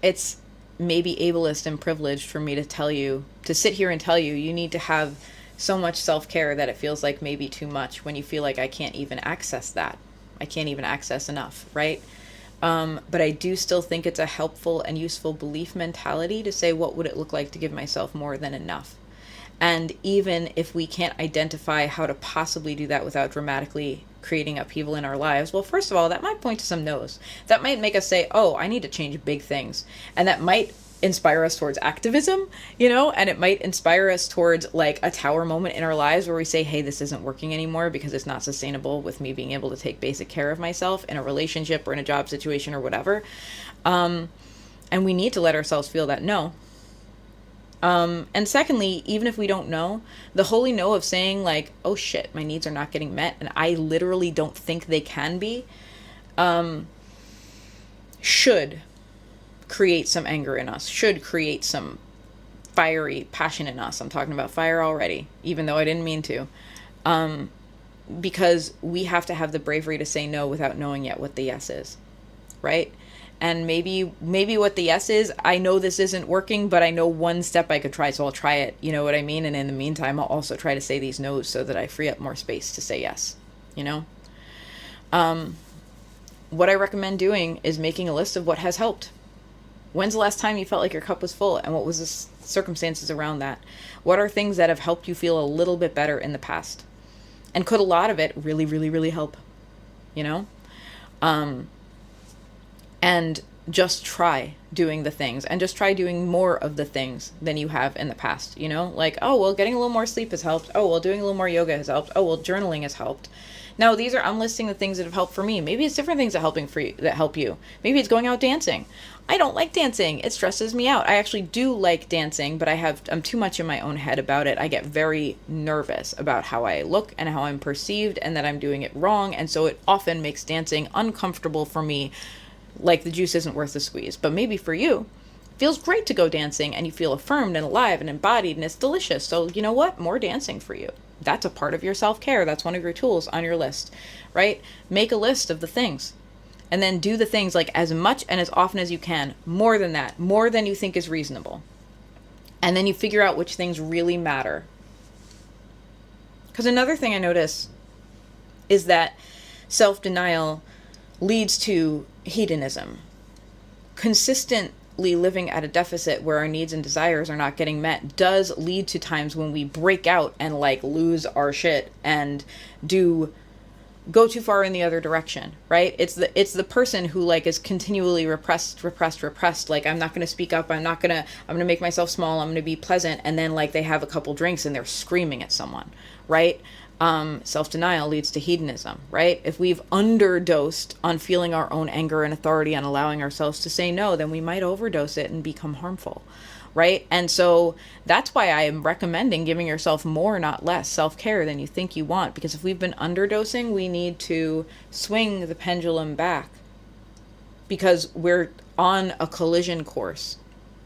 it's maybe ableist and privileged for me to sit here and tell you, you need to have so much self-care that it feels like maybe too much when you feel like I can't even access that. I can't even access enough, right? But I do still think it's a helpful and useful belief mentality to say, what would it look like to give myself more than enough? And even if we can't identify how to possibly do that without dramatically creating upheaval in our lives, well, first of all, that might point to some no's. That might make us say, oh, I need to change big things. And that might inspire us towards activism, and it might inspire us towards like a tower moment in our lives where we say, hey, this isn't working anymore because it's not sustainable with me being able to take basic care of myself in a relationship or in a job situation or whatever. And we need to let ourselves feel that no. And secondly, even if we don't know, the holy no of saying like, oh shit, my needs are not getting met and I literally don't think they can be, should create some anger in us, should create some fiery passion in us. I'm talking about fire already, even though I didn't mean to. Because we have to have the bravery to say no without knowing yet what the yes is, right? And maybe what the yes is, I know this isn't working, but I know one step I could try, so I'll try it. You know what I mean? And in the meantime, I'll also try to say these no's so that I free up more space to say yes, What I recommend doing is making a list of what has helped. When's the last time you felt like your cup was full, and what was the circumstances around that? What are things that have helped you feel a little bit better in the past? And could a lot of it really, really, really help? And just try doing the things, and just try doing more of the things than you have in the past, like, oh, well, getting a little more sleep has helped. Oh, well, doing a little more yoga has helped. Oh, well, journaling has helped. Now, I'm listing the things that have helped for me. Maybe it's different things that help you. Maybe it's going out dancing. I don't like dancing. It stresses me out. I actually do like dancing, but I'm too much in my own head about it. I get very nervous about how I look and how I'm perceived and that I'm doing it wrong. And so it often makes dancing uncomfortable for me, like the juice isn't worth the squeeze. But maybe for you, it feels great to go dancing and you feel affirmed and alive and embodied and it's delicious. So you know what? More dancing for you. That's a part of your self-care. That's one of your tools on your list, right? Make a list of the things and then do the things like as much and as often as you can. More than that, more than you think is reasonable. And then you figure out which things really matter. Because another thing I notice is that self-denial leads to hedonism. Consistently living at a deficit where our needs and desires are not getting met does lead to times when we break out and like lose our shit and go too far in the other direction, right? It's the person who like is continually repressed. Like, I'm not going to speak up. I'm going to make myself small. I'm going to be pleasant. And then like they have a couple drinks and they're screaming at someone, right? Self-denial leads to hedonism, right? If we've underdosed on feeling our own anger and authority and allowing ourselves to say no, then we might overdose it and become harmful, right? And so that's why I am recommending giving yourself more, not less, self-care than you think you want. Because if we've been underdosing, we need to swing the pendulum back because we're on a collision course.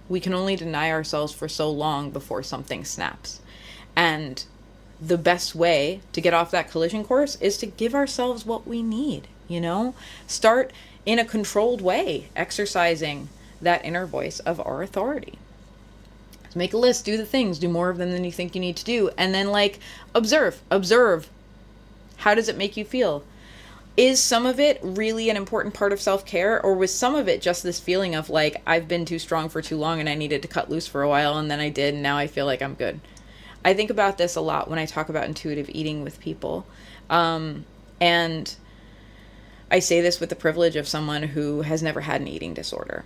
We can only deny ourselves for so long before something snaps. And the best way to get off that collision course is to give ourselves what we need, Start in a controlled way, exercising that inner voice of our authority. So make a list, do the things, do more of them than you think you need to do. And then like, observe. How does it make you feel? Is some of it really an important part of self-care, or was some of it just this feeling of like, I've been too strong for too long and I needed to cut loose for a while and then I did and now I feel like I'm good? I think about this a lot when I talk about intuitive eating with people. And I say this with the privilege of someone who has never had an eating disorder,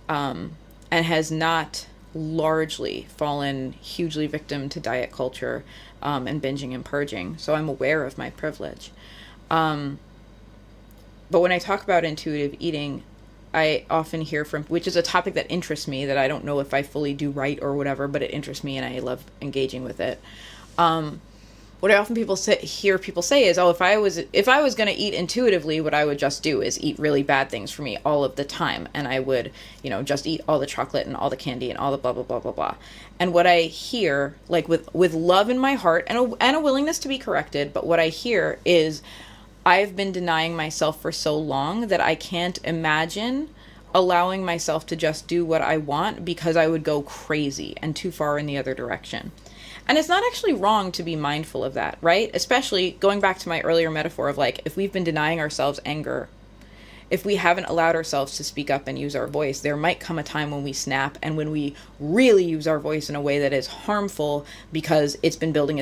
and has not largely fallen hugely victim to diet culture, and binging and purging. So I'm aware of my privilege. But when I talk about intuitive eating, I often hear from, which is a topic that interests me, that I don't know if I fully do right or whatever, but it interests me and I love engaging with it. What I often hear people say is, oh, if I was going to eat intuitively, what I would just do is eat really bad things for me all of the time. And I would, just eat all the chocolate and all the candy and all the blah, blah, blah, blah, blah. And what I hear, like with love in my heart and a willingness to be corrected, but what I hear is, I've been denying myself for so long that I can't imagine allowing myself to just do what I want because I would go crazy and too far in the other direction. And it's not actually wrong to be mindful of that, right? Especially going back to my earlier metaphor of like, if we've been denying ourselves anger, if we haven't allowed ourselves to speak up and use our voice, there might come a time when we snap and when we really use our voice in a way that is harmful because it's been building,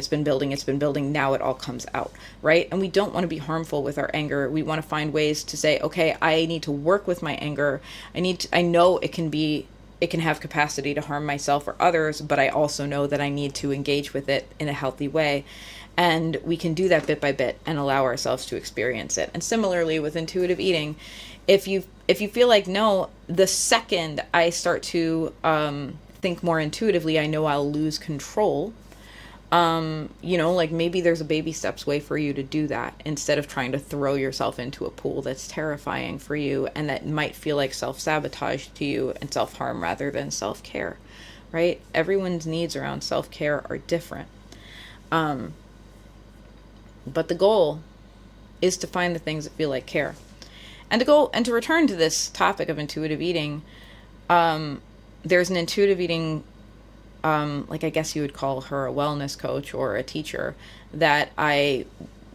now it all comes out, right? And we don't want to be harmful with our anger. We want to find ways to say, okay, I need to work with my anger. I know it can have capacity to harm myself or others, but I also know that I need to engage with it in a healthy way. And we can do that bit by bit and allow ourselves to experience it. And similarly with intuitive eating, if you feel like, no, the second I start to think more intuitively, I know I'll lose control. Like maybe there's a baby steps way for you to do that instead of trying to throw yourself into a pool that's terrifying for you and that might feel like self-sabotage to you and self-harm rather than self-care, right? Everyone's needs around self-care are different. But the goal is to find the things that feel like care. And to return to this topic of intuitive eating, there's an intuitive eating, like I guess you would call her a wellness coach or a teacher, that I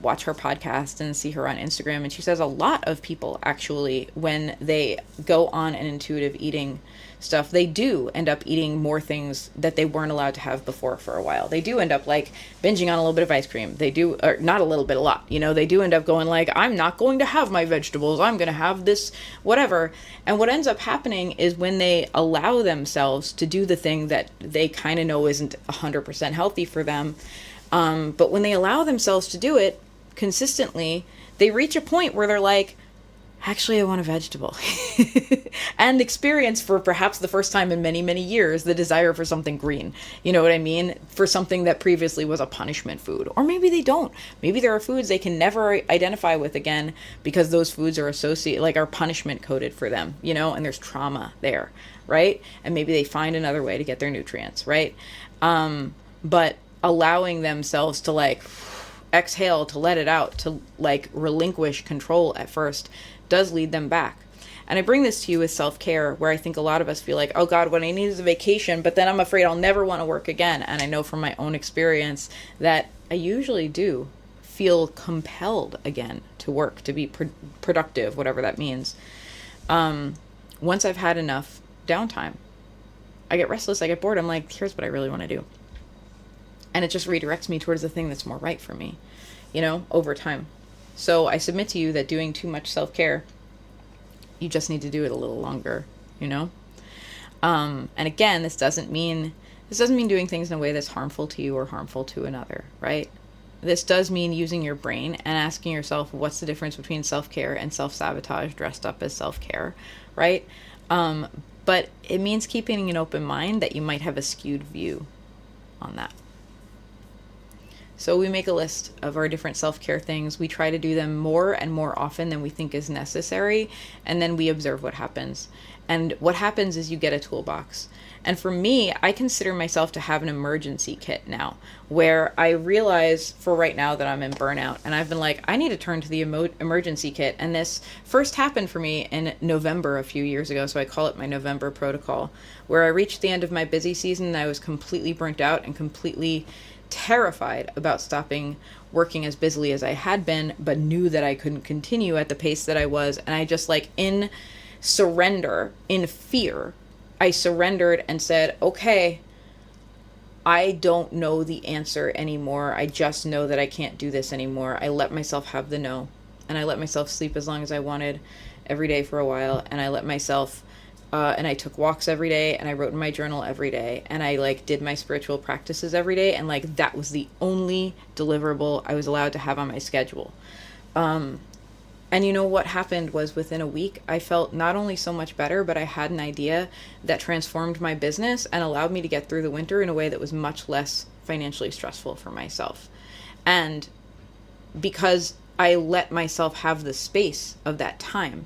watch her podcast and see her on Instagram. And she says a lot of people actually, when they go on an intuitive eating stuff, they do end up eating more things that they weren't allowed to have before for a while. They do end up like binging on a little bit of ice cream. They do, or not a little bit, a lot, they do end up going like, I'm not going to have my vegetables. I'm going to have this, whatever. And what ends up happening is when they allow themselves to do the thing that they kind of know isn't 100% healthy for them, but when they allow themselves to do it consistently, they reach a point where they're like, actually, I want a vegetable. And experience for perhaps the first time in many, many years, the desire for something green. You know what I mean? For something that previously was a punishment food. Or maybe they don't. Maybe there are foods they can never identify with again because those foods are are punishment coded for them, and there's trauma there, right? And maybe they find another way to get their nutrients, right? But allowing themselves to exhale, to let it out, to relinquish control at first does lead them back. And I bring this to you with self-care, where I think a lot of us feel like, oh God, what I need is a vacation, but then I'm afraid I'll never want to work again. And I know from my own experience that I usually do feel compelled again to work, to be productive, whatever that means. Once I've had enough downtime, I get restless, I get bored, I'm like, here's what I really want to do. And it just redirects me towards the thing that's more right for me, over time. So I submit to you that doing too much self-care, you just need to do it a little longer, And again, this doesn't mean doing things in a way that's harmful to you or harmful to another, right? This does mean using your brain and asking yourself, what's the difference between self-care and self-sabotage dressed up as self-care, right? But it means keeping an open mind that you might have a skewed view on that. So we make a list of our different self-care things. We try to do them more and more often than we think is necessary. And then we observe what happens. And what happens is you get a toolbox. And for me, I consider myself to have an emergency kit now, where I realize for right now that I'm in burnout. And I've been like, I need to turn to the emergency kit. And this first happened for me in November a few years ago. So I call it my November protocol, where I reached the end of my busy season and I was completely burnt out and completely terrified about stopping working as busily as I had been, but knew that I couldn't continue at the pace that I was. And I just in surrender, in fear, I surrendered and said, okay, I don't know the answer anymore. I just know that I can't do this anymore. I let myself have the no, and I let myself sleep as long as I wanted every day for a while. And I let myself and I took walks every day, and I wrote in my journal every day, and I did my spiritual practices every day, and that was the only deliverable I was allowed to have on my schedule. And what happened was within a week, I felt not only so much better, but I had an idea that transformed my business and allowed me to get through the winter in a way that was much less financially stressful for myself. And because I let myself have the space of that time,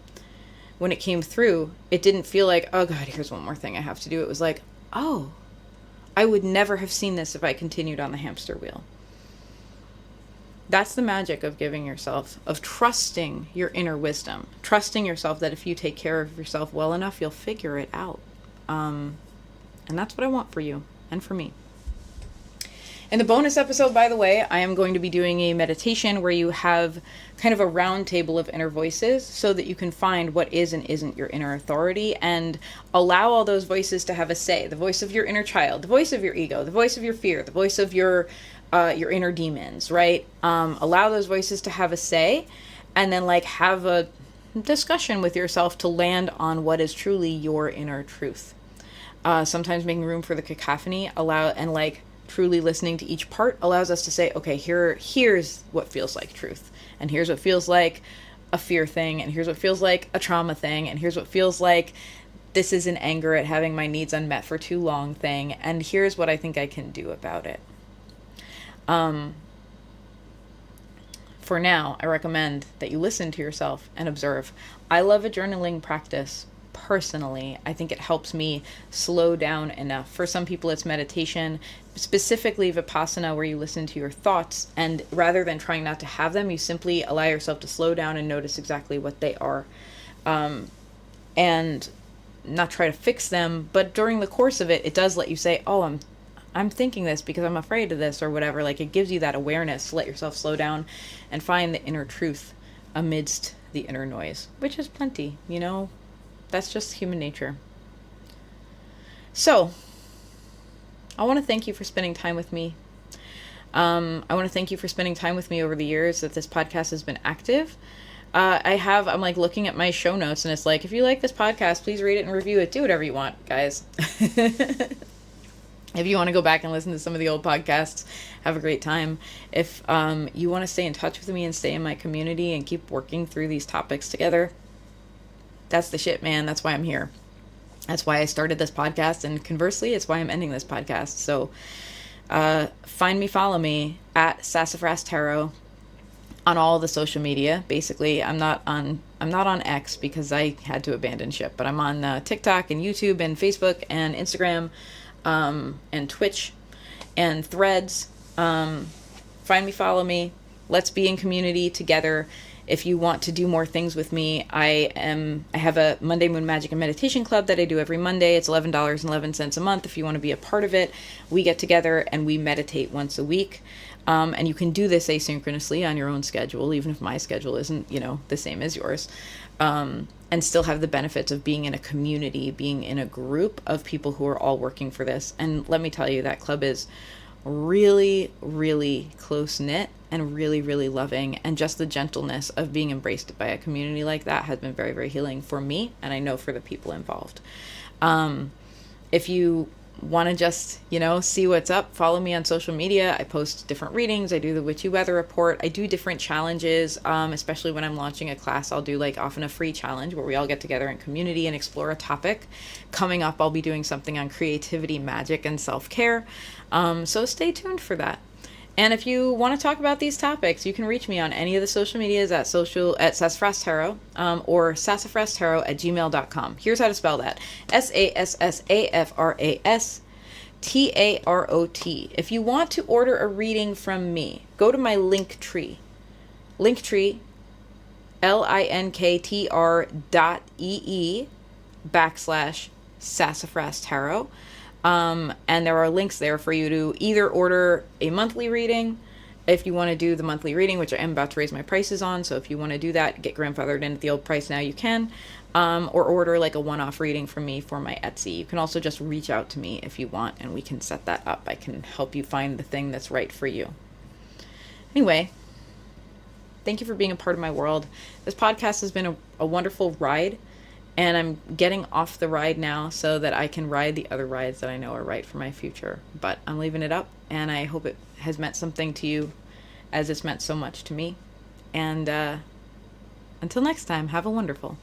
when it came through, it didn't feel like, oh God, here's one more thing I have to do. It was like, oh, I would never have seen this if I continued on the hamster wheel. That's the magic of giving yourself, of trusting your inner wisdom, trusting yourself that if you take care of yourself well enough, you'll figure it out. And that's what I want for you and for me. In the bonus episode, by the way, I am going to be doing a meditation where you have kind of a round table of inner voices so that you can find what is and isn't your inner authority and allow all those voices to have a say. The voice of your inner child, the voice of your ego, the voice of your fear, the voice of your inner demons, right? Allow those voices to have a say, and then like have a discussion with yourself to land on what is truly your inner truth. Sometimes making room for the cacophony truly listening to each part allows us to say, okay, here's what feels like truth, and here's what feels like a fear thing, and here's what feels like a trauma thing, and here's what feels like this is an anger at having my needs unmet for too long thing, and here's what I think I can do about it. For now, I recommend that you listen to yourself and observe. I love a journaling practice. Personally, I think it helps me slow down enough. For some people, it's meditation, specifically Vipassana, where you listen to your thoughts, and rather than trying not to have them, you simply allow yourself to slow down and notice exactly what they are, and not try to fix them. But during the course of it, it does let you say, oh, I'm thinking this because I'm afraid of this or whatever. Like, it gives you that awareness to let yourself slow down and find the inner truth amidst the inner noise, which is plenty, you know. That's just human nature. So, I want to thank you for spending time with me. I want to thank you for spending time with me over the years that this podcast has been active. I'm like looking at my show notes, and it's like, if you like this podcast, please rate it and review it. Do whatever you want, guys. If you want to go back and listen to some of the old podcasts, have a great time. If you want to stay in touch with me and stay in my community and keep working through these topics together, that's the shit, man. That's why I'm here. That's why I started this podcast, and conversely, it's why I'm ending this podcast. So find me, follow me at Sassafrascast Tarot on all the social media. Basically, I'm not on X because I had to abandon ship, but I'm on TikTok and YouTube and Facebook and Instagram, and Twitch and Threads. Find me, follow me. Let's be in community together. If you want to do more things with me, I have a Monday Moon Magic and Meditation Club that I do every Monday. It's $11.11 a month. If you want to be a part of it, we get together and we meditate once a week. And you can do this asynchronously on your own schedule, even if my schedule isn't, the same as yours. And still have the benefits of being in a community, being in a group of people who are all working for this. And let me tell you, that club is really, really close-knit and really, really loving, and just the gentleness of being embraced by a community like that has been very, very healing for me, and I know for the people involved. If you want to just, see what's up, follow me on social media. I post different readings. I do the witchy weather report. I do different challenges, especially when I'm launching a class. I'll do often a free challenge where we all get together in community and explore a topic. Coming up, I'll be doing something on creativity, magic, and self-care. So stay tuned for that. And if you want to talk about these topics, you can reach me on any of the social medias at Sassafras Tarot, or sassafrastarot@gmail.com. Here's how to spell that. SASSAFRASTAROT. If you want to order a reading from me, go to my Linktree. Linktree, linktr.ee/Sassafras Tarot. And there are links there for you to either order a monthly reading if you want to do the monthly reading, which I am about to raise my prices on. So if you want to do that, get grandfathered in at the old price now, you can, or order a one-off reading from me for my Etsy. You can also just reach out to me if you want, and we can set that up. I can help you find the thing that's right for you. Anyway, thank you for being a part of my world. This podcast has been a wonderful ride. And I'm getting off the ride now so that I can ride the other rides that I know are right for my future. But I'm leaving it up, and I hope it has meant something to you as it's meant so much to me. And until next time, have a wonderful